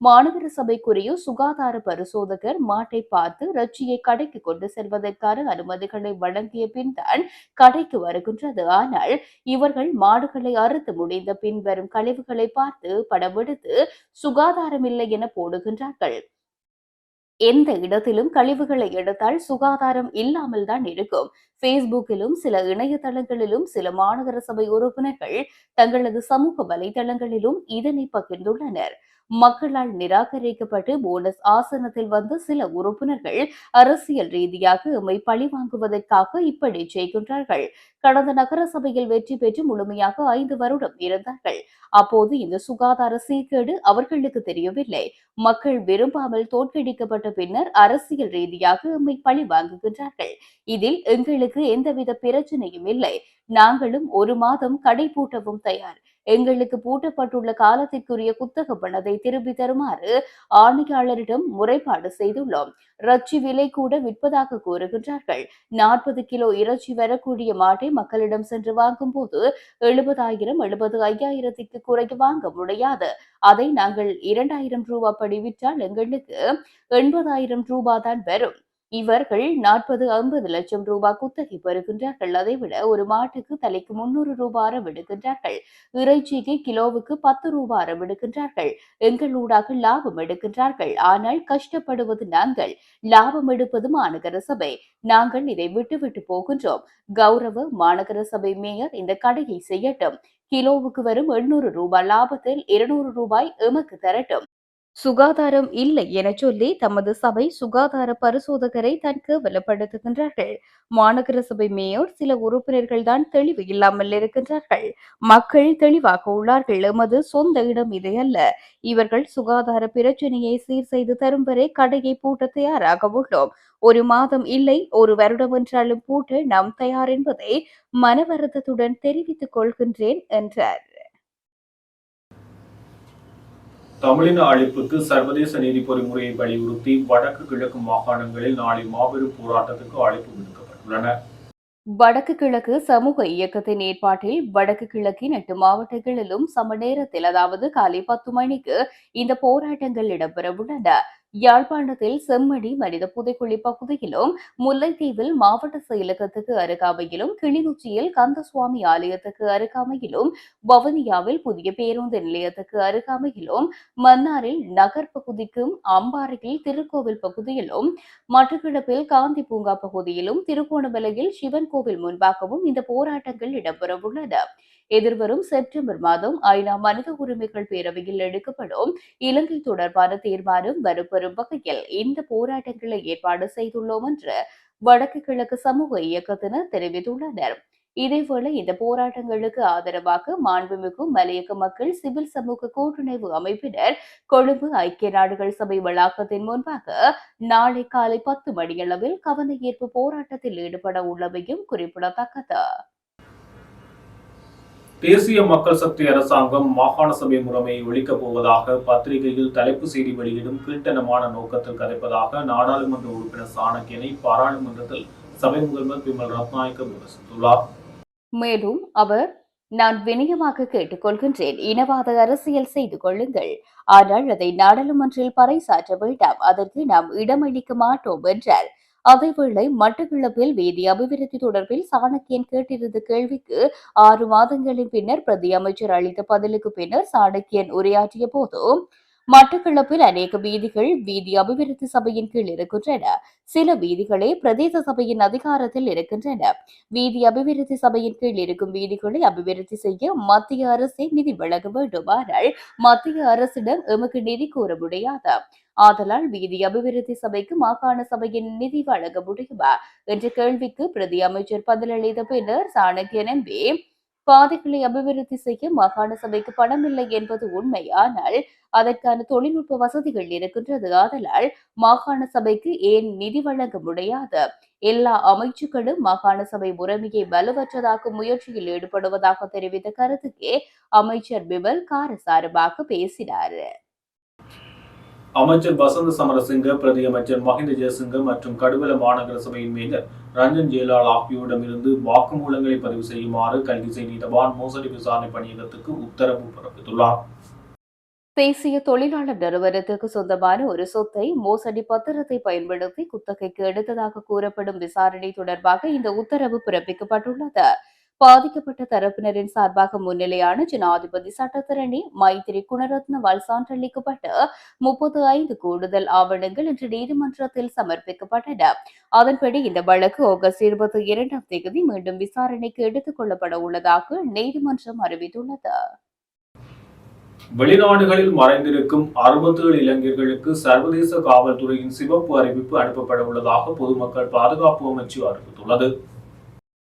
மாநகர சபைக்குரிய சுகாதார பரிசோதகர் மாட்டை பார்த்து இறைச்சியை கடைக்கு கொண்டு செல்வதற்கான அனுமதிகளை வழங்கிய பின் தான் கடைக்கு வருகின்றது. ஆனால் இவர்கள் மாடுகளை அறுத்து முடிந்த பின் வரும் கழிவுகளை பார்த்து படமெடுத்து சுகாதாரம் இல்லை என போடுகின்றார்கள். எந்த இடத்திலும் கழிவுகளை எடுத்தால் சுகாதாரம் இல்லாமல் தான் இருக்கும். பேஸ்புக்கிலும் சில இணையதளங்களிலும் சில மாநகர சபை உறுப்பினர்கள் தங்களது சமூக வலைதளங்களிலும் இதனை பகிர்ந்துள்ளனர். மக்களால் நிராகரிக்கப்பட்டு போனஸ் ஆசனத்தில் வந்த சில உறுப்பினர்கள் அரசியல் ரீதியாக எம்மை பழிவாங்குவதற்காக இப்படி செய்கின்றார்கள். கடந்த நகர சபையில் வெற்றி பெற்று முழுமையாக 5 வருடம் இருந்தார்கள். அப்போது இந்த சுகாதார சீர்கேடு அவர்களுக்கு தெரியவில்லை. மக்கள் விரும்பாமல் தோற்கடிக்கப்பட்ட பின்னர் அரசியல் ரீதியாக எம்மை பழி வாங்குகின்றார்கள். இதில் எங்களுக்கு எந்தவித பிரச்சனையும் இல்லை. நாங்களும் 1 மாதம் கடை பூட்டவும் தயார். எங்களுக்கு பூட்டப்பட்டுள்ள காலத்திற்குரிய குத்தக பணத்தை திருப்பி தருமாறு ஆணையாளரிடம் முறைப்பாடு செய்துள்ளோம். இறைச்சி விலை கூட விற்பதாக கூறுகின்றார்கள். 40 கிலோ இறைச்சி வரக்கூடிய மாட்டை மக்களிடம் சென்று வாங்கும் போது 70,000 75,000க்கு குறைய வாங்க முடியாது. அதை நாங்கள் 2,000 ரூபாய் படி விற்றால் எங்களுக்கு 80,000 ரூபாய் தான் வரும். இவர்கள் 40-50 லட்சம் ரூபாய் குத்தகை பெறுகின்றார்கள். அதைவிட ஒரு மாட்டுக்கு தலைக்கு 300 ரூபாய் அறவிடுகின்றார்கள். இறைச்சிக்கு கிலோவுக்கு 10 ரூபாய் அறவிடுகின்றார்கள். எங்களூடாக லாபம் எடுக்கின்றார்கள். ஆனால் கஷ்டப்படுவது நாங்கள், லாபம் எடுப்பது மாநகர சபை. நாங்கள் இதை விட்டுவிட்டு போகின்றோம். கௌரவ மாநகர சபை மேயர் இந்த கடையை செய்யட்டும். கிலோவுக்கு வரும் 800 ரூபாய் லாபத்தில் 200 ரூபாய் எமக்கு தரட்டும். சுகாதாரம் இல்லை என சொல்லி தமது சபை சுகாதார பரிசோதகரை தான் கேவலப்படுத்துகின்றார்கள். மாநகர சபை மேயர் சில உறுப்பினர்கள் தான் தெளிவு இல்லாமல் இருக்கின்றார்கள். மக்கள் தெளிவாக உள்ளார்கள். எமது சொந்த இடம் இது அல்ல. இவர்கள் சுகாதார பிரச்சனையை சீர் செய்து தரும் வரை கடையை பூட்ட தயாராக உள்ளோம். 1 மாதம் இல்லை 1 வருடம் என்றாலும் பூட்ட நாம் தயார் என்பதை மனவருத்தத்துடன் தெரிவித்துக் கொள்கின்றேன் என்றார். தமிழின அழிப்புக்கு சர்வதேச நீதி பொறிமுறையை வலியுறுத்தி வடக்கு கிழக்கு மாகாணங்களில் நாளை மாபெரும் போராட்டத்துக்கு அழைப்பு விடுக்கப்பட்டுள்ளன. வடக்கு கிழக்கு சமூக இயக்கத்தின் ஏற்பாட்டில் வடக்கு கிழக்கின் 8 மாவட்டங்களிலும் சம நேரத்தில் அதாவது காலை 10 மணிக்கு இந்த போராட்டங்கள் இடம்பெறவுள்ளன. யாழ்ப்பாணத்தில் செம்மணி மனித புதைக்குழி பகுதியிலும், முல்லைத்தீவில் மாவட்ட செயலகத்துக்கு அருகாமையிலும், கிளிநொச்சியில் கந்தசுவாமி ஆலயத்துக்கு அருகாமையிலும், வவுனியாவில் புதிய பேருந்து நிலையத்துக்கு அருகாமையிலும், மன்னாரில் நகர் பகுதிக்கும், அம்பாறையில் திருக்கோவில் பகுதியிலும், மட்டக்களப்பில் காந்தி பூங்கா பகுதியிலும், திருகோணமலையில் சிவன் கோவில் முன்பாகவும் இந்த போராட்டங்கள் இடம்பெறவுள்ளன. எதிர்வரும் செப்டம்பர் மாதம் ஐநா மனித உரிமைகள் பேரவையில் எடுக்கப்படும் இலங்கை தொடர்பான தீர்மானம் வரப்பெறும் வகையில் இந்த போராட்டங்களை ஏற்பாடு செய்துள்ளோம் என்று வடக்கு கிழக்கு சமூக இயக்கத்தினர் தெரிவித்துள்ளனர். இதேவேளை இந்த போராட்டங்களுக்கு ஆதரவாக மாண்புமிகு மலையக மக்கள் சிவில் சமூக கூட்டுணைவு அமைப்பினர் கொழும்பு ஐக்கிய நாடுகள் சபை வளாகத்தின் முன்பாக நாளை காலை 10 மணியளவில் கவன ஈர்ப்பு போராட்டத்தில் ஈடுபட உள்ளமையும் குறிப்பிடத்தக்கது. தேசிய மக்கள் சக்தி அரசாங்கம் மாகாண சபை முறைமையை ஒழிக்கப் போவதாக பத்திரிகையில் தலைப்பு செய்தி வெளியிடும் கீழ்த்தனமான நோக்கத்தில் கதைப்பதாக நாடாளுமன்ற உறுப்பினர் சாணக்கியனை பாராளுமன்றத்தில் சபை முதல்வர் பிமல் ரத்நாயக்க விமர்சித்துள்ளார். மேலும் அவர், நான் வினயமாக கேட்டுக்கொள்கின்றேன், இனவாத அரசியல் செய்து கொள்ளுங்கள், ஆனால் அதை நாடாளுமன்றில் பறைசாற்ற வேண்டாம், அதற்கு நாம் இடமளிக்க மாட்டோம் என்றார். அதேவேளை மட்டக்களப்பில் வீதி அபிவிருத்தி தொடர்பில் சாணக்கியன் கேட்டிருந்த கேள்விக்கு 6 மாதங்களின் பின்னர் பிரதி அமைச்சர் அளித்த பதிலுக்கு பின்னர் சாணக்கியன் உரையாற்றிய போது, மட்டக்களப்பில் அநேக வீதிகள் வீதி அபிவிருத்தி சபையின் கீழ் இருக்கின்றன, சில வீதிகளே பிரதேச சபையின் அதிகாரத்தில் இருக்கின்றன. வீதி அபிவிருத்தி சபையின் கீழ் இருக்கும் வீதிகளை அபிவிருத்தி செய்ய மத்திய அரசே நிதி வழங்க வேண்டும், ஆனால் மத்திய அரசிடம் எமக்கு நிதி கோர முடியாது. ஆதலால் வீதி அபிவிருத்தி சபைக்கு மாகாண சபையின் நிதி வழங்க முடியுமா என்ற கேள்விக்கு பிரதி அமைச்சர் பதிலளித்த பின்னர் சாணக்கியன் எம்பி, பாதைகளை அபிவிருத்தி செய்ய மாகாண சபைக்கு பணம் இல்லை என்பது உண்மை, ஆனால் அதற்கான தொழில்நுட்ப வசதிகள் இருக்கின்றது, ஆதலால் மாகாண சபைக்கு ஏன் நிதி வழங்க முடியாது? எல்லா அமைச்சுக்களும் மாகாண சபை முறைமையை வலுவற்றதாக்கும் முயற்சியில் ஈடுபடுவதாக தெரிவித்த கருத்துக்கே அமைச்சர் பிமல் காரசாரமாக பேசினார். அமைச்சர் வசந்த சமரசிங்க, பிரதி அமைச்சர் மஹிந்த ஜெயசிங்க மற்றும் கடுவல மாநகர சபையின் மேயர் ரஞ்சன் ஜெயலால் ஆகியோரிடமிருந்து வாக்குமூலங்களை பதிவு செய்யுமாறு கல்கிசை நீதவான் மோசடி விசாரணை பணியகத்துக்கு உத்தரவு பிறப்பித்துள்ளார். தேசிய தொழிலாளர் நிறுவனத்துக்கு சொந்தமான ஒரு சொத்தை மோசடி பத்திரத்தை பயன்படுத்தி குத்தகைக்கு எடுத்ததாக கூறப்படும் விசாரணை தொடர்பாக இந்த உத்தரவு பிறப்பிக்கப்பட்டுள்ளது. பாதிக்கப்பட்ட தரப்பினரின் சார்பாக முன்னிலையான ஜனாதிபதி சட்டத்தரணி மைத்திரி குணரத்னவால் சான்றளிக்கப்பட்ட 35 கூடுதல் ஆவணங்கள் இன்று நீதிமன்றத்தில் சமர்ப்பிக்கப்பட்டன. அதன்படி இந்த வழக்கு ஆகஸ்ட் 22ஆம் தேதி மீண்டும் விசாரணைக்கு எடுத்துக் கொள்ளப்பட உள்ளதாக நீதிமன்றம் அறிவித்துள்ளது. வெளிநாடுகளில் மறைந்திருக்கும் 67 இளைஞர்களுக்கு சர்வதேச காவல்துறையின் சிவப்பு அறிவிப்பு அனுப்பப்பட உள்ளதாக பொதுமக்கள் பாதுகாப்பு அமைச்சு அறிவித்துள்ளது.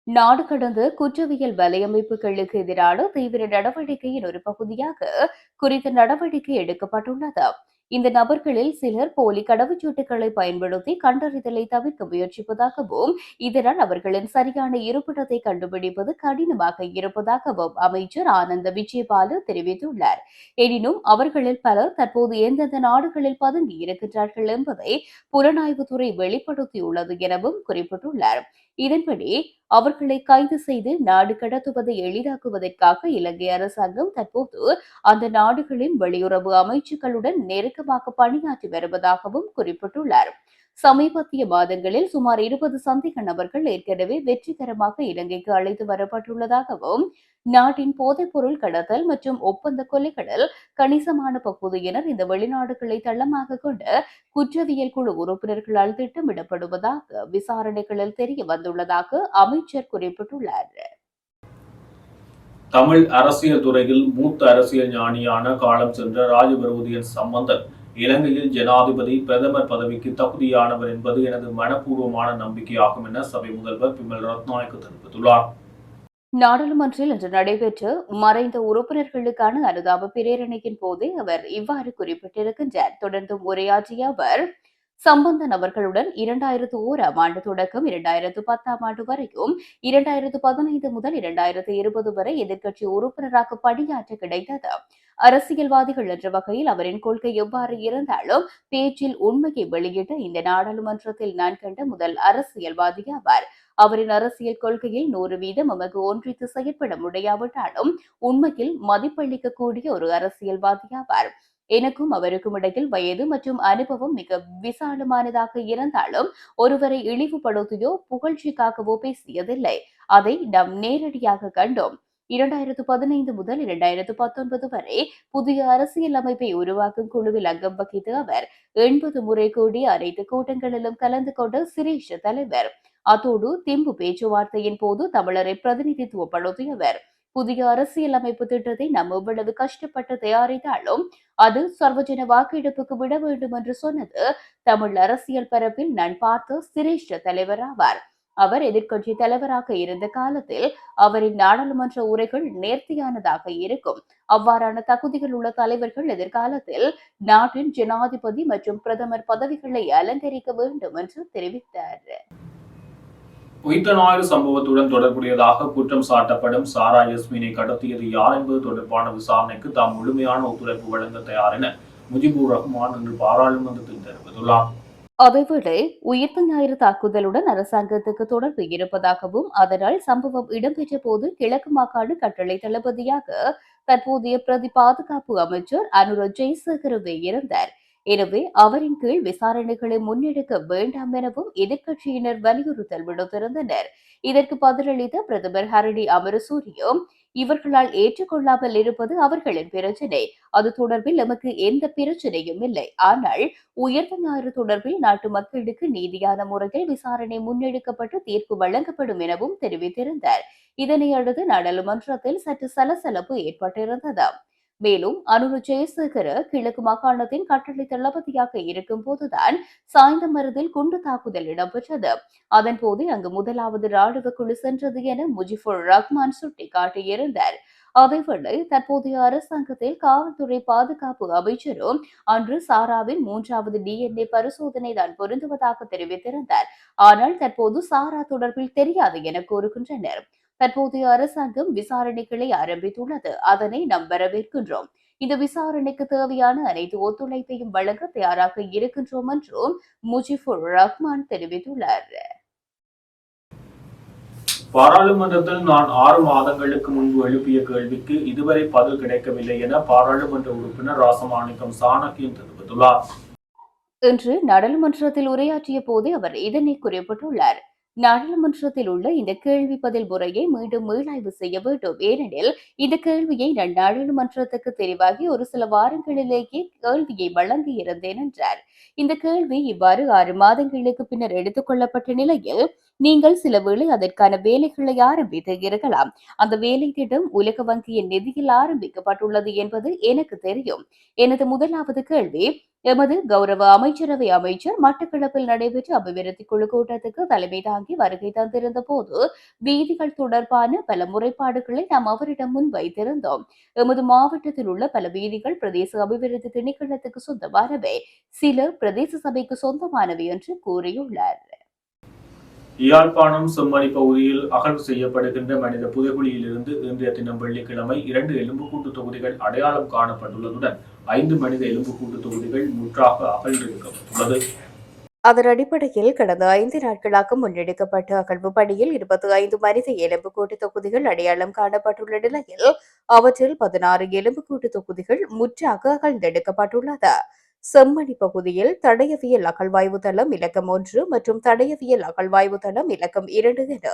நாடு கடந்த குற்றவியல் வலையமைப்புகளுக்கு எதிரான தீவிர நடவடிக்கையின் ஒரு பகுதியாக குறித்த நடவடிக்கை எடுக்கப்பட்டுள்ளது. இந்த நபர்களில் சிலர் போலி கடவுச்சீட்டுகளை பயன்படுத்தி கண்டறிதலை தவிர்க்க முயற்சிப்பதாகவும், இதனால் அவர்களின் சரியான இருப்பிடத்தை கண்டுபிடிப்பது கடினமாக இருப்பதாகவும் அமைச்சர் ஆனந்த விஜயபால தெரிவித்துள்ளார். எனினும் அவர்களில் பலர் தற்போது எந்தெந்த நாடுகளில் பதுங்கி இருக்கின்றார்கள் என்பதை புலனாய்வுத்துறை வெளிப்படுத்தியுள்ளது எனவும் குறிப்பிட்டுள்ளார். இதன்படி அவர்களை கைது செய்து நாடு கடத்துவதை எளிதாக்குவதற்காக இலங்கை அரசாங்கம் தற்போது அந்த நாடுகளின் வெளியுறவு அமைச்சுக்களுடன் நெருக்கமாக பணியாற்றி வருவதாகவும் குறிப்பிட்டுள்ளார். சமீபத்திய மாதங்களில் சுமார் 20 சந்தேக நபர்கள் ஏற்கனவே வெற்றிகரமாக இலங்கைக்கு அழைத்து வரப்பட்டுள்ளதாகவும், நாட்டின் போதைப்பொருள் கடத்தல் மற்றும் ஒப்பந்த கொலைகளில் கணிசமான பகுதியினர் இந்த வெளிநாடுகளை தளமாக கொண்ட குற்றவியல் குழு உறுப்பினர்களால் திட்டமிடப்படுவதாக விசாரணைகளில் தெரிய வந்துள்ளதாக அமைச்சர் குறிப்பிட்டுள்ளார். தமிழ் அரசியல் துறையில் மூத்த அரசியல் ஞானியான காலம் சென்ற ராஜபரூதியன் சம்பந்தன் இலங்கையில் ஜனாதிபதி பிரதமர் பதவிக்கு தகுதியானவர் என்பது எனது மனப்பூர்வமான நம்பிக்கையாகும் என சபை முதல்வர் பிமல் ரத்நாயக்க தெரிவித்துள்ளார். நாடாளுமன்றில் இன்று நடைபெற்ற மறைந்த உறுப்பினர்களுக்கான அனுதாப பிரேரணையின் போதே அவர் இவ்வாறு குறிப்பிட்டிருக்கின்றார். தொடர்ந்தும் உரையாற்றிய அவர், சம்பந்தன் அவர்களுடன் 2001ஆம் ஆண்டு தொடக்கம் 2010ஆம் ஆண்டு வரையும் 2015 முதல் 2020 வரை எதிர்க்கட்சி உறுப்பினராக பணியாற்ற கிடைத்தது. அரசியல்வாதிகள் என்ற வகையில் அவரின் கொள்கை எவ்வாறு இருந்தாலும் பேச்சில் உண்மையை வெளியிட்ட இந்த நாடாளுமன்றத்தில் நான் கண்ட முதல் அரசியல்வாதி ஆவார். அவரின் அரசியல் கொள்கையில் 100% நமக்கு ஒன்றித்து செயற்பட முடியாவிட்டாலும் உண்மையில் மதிப்பளிக்கக்கூடிய ஒரு அரசியல்வாதி ஆவார். எனக்கும் அவருக்கும் இடையில் வயது மற்றும் அனுபவம் மிக விசாலமானதாக இருந்தாலும் ஒருவரை இழிவுபடுத்தியோ புகழ்ச்சிக்காகவோ பேசியதில்லை. அதை நாம் நேரடியாக கண்டோம். 2015 முதல் 2019 வரை புதிய அரசியல் அமைப்பை உருவாக்கும் குழுவில் அங்கம் வகித்த அவர் 80 முறை கூடி அனைத்து கூட்டங்களிலும் கலந்து கொண்ட சிரேஷ்ட தலைவர். அதோடு திம்பு பேச்சுவார்த்தையின் போது தமிழரை பிரதிநிதித்துவப்படுத்தியவர். புதிய அரசியல் அமைப்பு திட்டத்தை நாம் எவ்வளவு கஷ்டப்பட்டு தயாரித்தாலும் அது சர்வஜன வாக்கெடுப்புக்கு விட வேண்டும் என்று சொன்னது தமிழ் அரசியல் பரப்பில் நான் பார்த்த சிரேஷ்ட தலைவர் ஆவார். அவர் எதிர்க்கட்சி தலைவராக இருந்த காலத்தில் அவரின் நாடாளுமன்ற உரைகள் நேர்த்தியானதாக இருக்கும். அவ்வாறான தகுதிகள் உள்ள தலைவர்கள் எதிர்காலத்தில் நாட்டின் ஜனாதிபதி மற்றும் பிரதமர் பதவிகளை அலங்கரிக்க வேண்டும் என்று தெரிவித்தார். உயிர்த்தநாயுடு சம்பவத்துடன் தொடர்புடையதாக குற்றம் சாட்டப்படும் சாரா யஸ்மினை கடத்தியது யார் என்பது தொடர்பான விசாரணைக்கு தாம் முழுமையான ஒத்துழைப்பு வழங்க தயார் என முஜிபுர் ரஹ்மான் இன்று பாராளுமன்றத்தில் தெரிவித்துள்ளார். அதேவேளை உயிர்த்த ஞாயிறு தாக்குதலுடன் அரசாங்கத்துக்கு தொடர்பு இருப்பதாகவும் அதனால் சம்பவம் இடம்பெற்ற போது கிழக்கு மாகாண கட்டளை தளபதியாக தற்போதைய பிரதி பாதுகாப்பு அமைச்சர் அனுர ஜெயசேகரவே இருந்தார். எனவே அவரின் கீழ் விசாரணைகளை முன்னெடுக்க வேண்டாம் எனவும் எதிர்க்கட்சியினர் வலியுறுத்தல் விடுத்திருந்தனர். இதற்கு பதிலளித்த பிரதமர் ஹரணி அமரசூரியும் இவர்களால் ஏற்றுக்கொள்ளாமல் இருப்பது அவர்களின் பிரச்சினை, அது தொடர்பில் நமக்கு எந்த பிரச்சனையும் இல்லை. ஆனால் உயர்ந்த ஞாயிறு தொடர்பில் நாட்டு மக்களுக்கு நீதியான முறையில் விசாரணை முன்னெடுக்கப்பட்டு தீர்ப்பு வழங்கப்படும் எனவும் தெரிவித்திருந்தார். இதனையடுத்து நாடாளுமன்றத்தில் சற்று சலசலப்பு ஏற்பட்டிருந்தது. மேலும் அனுர ஜெயசேகர கிழக்கு மாகாணத்தின் கட்டளை தளபதியாக இருக்கும் போதுதான் சாய்ந்தமருதில் குண்டு தாக்குதல் இடம்பெற்றது. அதன்போது அங்கு முதலாவது ராணுவ குழு சென்றது என முஜிபுர் ரஹ்மான் சுட்டிக்காட்டியிருந்தார். அதேவேளை தற்போதைய அரசாங்கத்தில் காவல்துறை பாதுகாப்பு அமைச்சரும் அன்று சாராவின் 3வது DNA பரிசோதனை தான் பொருந்துவதாக தெரிவித்திருந்தார். ஆனால் தற்போது சாரா தொடர்பில் தெரியாது என கூறுகின்றனர். தற்போதைய அரசாங்கம் விசாரணைகளை ஆரம்பித்துள்ளது, அதனை நாம் வரவேற்கின்றோம். இந்த விசாரணைக்கு தேவையான அனைத்து ஒத்துழைப்பையும் வழங்க தயாராக இருக்கின்றோம் என்றும் முஜிபுர் ரஹ்மான் தெரிவித்துள்ளார். பாராளுமன்றத்தில் நான் 6 மாதங்களுக்கு முன்பு எழுப்பிய கேள்விக்கு இதுவரை பதில் கிடைக்கவில்லை என பாராளுமன்ற உறுப்பினர் ராசமாணிக்கம் சாணக்கியன் தெரிவித்துள்ளார். இன்று நாடாளுமன்றத்தில் உரையாற்றிய போது அவர் இதனை குறிப்பிட்டுள்ளார். நாடாளுமன்றத்தில் உள்ள இந்த கேள்வி பதில் முறையை மீண்டும் மீளாய்வு செய்ய வேண்டும். ஏனெனில் இந்த கேள்வியை நான் நாடாளுமன்றத்துக்கு தெரிவாகி ஒரு சில வாரங்களிலேயே கேள்வியை வழங்கியிருந்தேன் என்றார். இந்த கேள்வி இவ்வாறு 6 மாதங்களுக்கு பின்னர் எடுத்துக் கொள்ளப்பட்ட நிலையில் நீங்கள் சில வேளை அதற்கான வேலைகளை ஆரம்பித்து இருக்கலாம். அந்த வேலை திட்டம் உலக வங்கியின் நிதியில் ஆரம்பிக்கப்பட்டுள்ளது என்பது எனக்கு தெரியும். எனது முதலாவது கேள்வி, எமது கௌரவ அமைச்சரவை அமைச்சர் மட்டக்களப்பில் நடைபெற்ற அபிவிருத்தி குழு கூட்டத்துக்கு தலைமை தாங்கி வருகை தந்திருந்த போது வீதிகள் தொடர்பான பல முறைப்பாடுகளை நாம் அவரிடம் முன்வைத்திருந்தோம். எமது மாவட்டத்தில் உள்ள பல வீதிகள் பிரதேச அபிவிருத்தி திணைக்களத்துக்கு சொந்தமானவை, சில பிரதேச சபைக்கு சொந்தமானவை என்று கூறியுள்ளார். யாழ்ப்பாணம் செம்மணி பகுதியில் அகழ்வு செய்யப்படுகின்ற மனித புதைகுழியிலிருந்து இன்றைய தினம் வெள்ளிக்கிழமை 2 எலும்புக்கூட்டு தொகுதிகள் அடையாளம் காணப்பட்டுள்ளதுடன் 5 மனித எலும்புக்கூட்டு தொகுதிகள் முற்றாக அகழ்ந்தெடுக்கப்பட்டுள்ளது. அதன் அடிப்படையில் கடந்த 5 நாட்களாக முன்னெடுக்கப்பட்ட அகழ்வு பணியில் 25 மனித எலும்புக்கூட்டு தொகுதிகள் அடையாளம் காணப்பட்டுள்ள நிலையில் அவற்றில் 16 எலும்புக்கூட்டு தொகுதிகள் முற்றாக அகழ்ந்தெடுக்கப்பட்டுள்ளது. செம்மணி பகுதியில் தடயவியல் அகழ்வாய்வு தளம் இலக்கம் 1 மற்றும் தடயவியல் அகழ்வாய்வு தளம் இலக்கம் 2 என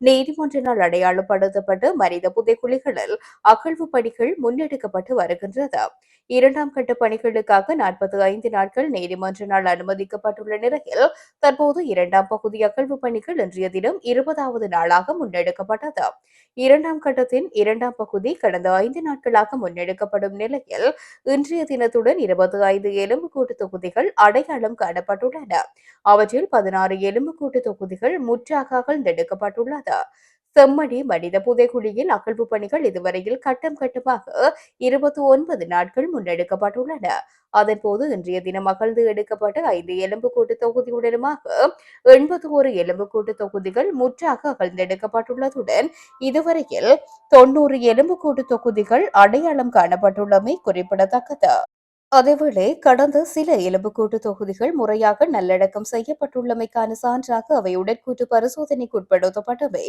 நீதிமன்றினால் அடையாளப்படுத்தப்பட்ட மனித புதைக்குழிகளில் அகழ்வு பணிகள் முன்னெடுக்கப்பட்டு வருகின்றது. 2ஆம் கட்ட பணிகளுக்காக 45 நாட்கள் நீதிமன்றினால் அனுமதிக்கப்பட்டுள்ள நிலையில் தற்போது 2ஆம் பகுதி அகழ்வு பணிகள் இன்றைய தினம் 20வது நாளாக முன்னெடுக்கப்பட்டது. 2ஆம் கட்டத்தின் 2ஆம் பகுதி கடந்த 5 நாட்களாக முன்னெடுக்கப்படும் நிலையில் இன்றைய தினத்துடன் 25 எலும்புக்கூட்டு தொகுதிகள் அடையாளம் காணப்பட்டுள்ளன. அவற்றில் 16 எலும்புக்கூட்டு தொகுதிகள் முற்றாக அகழ்ந்தெடுக்கப்பட்டுள்ளது. செம்மணி மனித புதைகுழியில் அகழ்வு பணிகள் இதுவரையில் கட்டம் கட்டமாக 29 நாட்கள் முன்னெடுக்கப்பட்டுள்ளன. அதன்போது இன்றைய தினம் அகழ்ந்து எடுக்கப்பட்ட 5 எலும்புக்கூட்டு தொகுதியுடனுமாக 81 எலும்புக்கூட்டு தொகுதிகள் முற்றாக அகழ்ந்தெடுக்கப்பட்டுள்ளதுடன் இதுவரையில் 90 எலும்புக்கூட்டு தொகுதிகள் அடையாளம் காணப்பட்டுள்ளமை குறிப்பிடத்தக்கது. அதேவேளை கடந்த சில எலும்புக்கூட்டு தொகுதிகள் முறையாக நல்லடக்கம் செய்யப்பட்டுள்ளமைக்கான சான்றாக அவை உடற்கூற்று பரிசோதனைக்கு உட்படுத்தப்பட்டவை,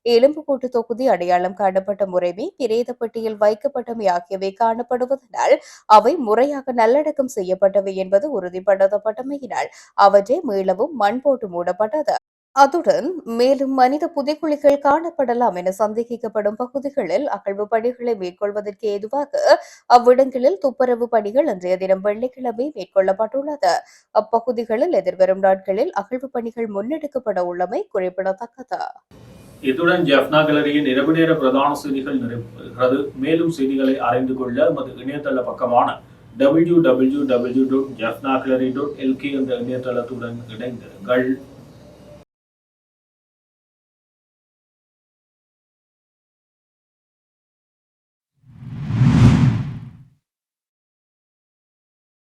எலும்புக்கூட்டு தொகுதி அடையாளம் காணப்பட்ட முறைமை, பிரேத பெட்டியில் வைக்கப்பட்டமை ஆகியவை காணப்படுவதனால் அவை முறையாக நல்லடக்கம் செய்யப்பட்டவை என்பது உறுதிப்படுத்தப்பட்டமையினால் அவற்றை மீளவும் மண் போட்டு மூடப்பட்டது. அதுடன் மேலும் மனித புதைக்குழிகள் காணப்படலாம் என சந்தேகிக்கப்படும் பகுதிகளில் அகழ்வு பணிகளை மேற்கொள்வதற்கு ஏதுவாக அவ்விடங்களில் துப்புரவு பணிகள் இன்றைய தினம் வெள்ளிக்கிழமை மேற்கொள்ளப்பட்டுள்ளது. அப்பகுதிகளில் எதிர்வரும் நாட்களில் அகழ்வு பணிகள் முன்னெடுக்கப்பட உள்ளமை குறிப்பிடத்தக்கது. இத்துடன் ஜெஃப்னா கேலரியின் இரவு நேர பிரதான செய்திகள் நிறைவேறுகிறது. மேலும் செய்திகளை அறிந்து கொள்ள நமது இணையதள பக்கமான www.jeffnagallery.lk என்ற இணையதளத்துடன் இணைந்திருங்கள்.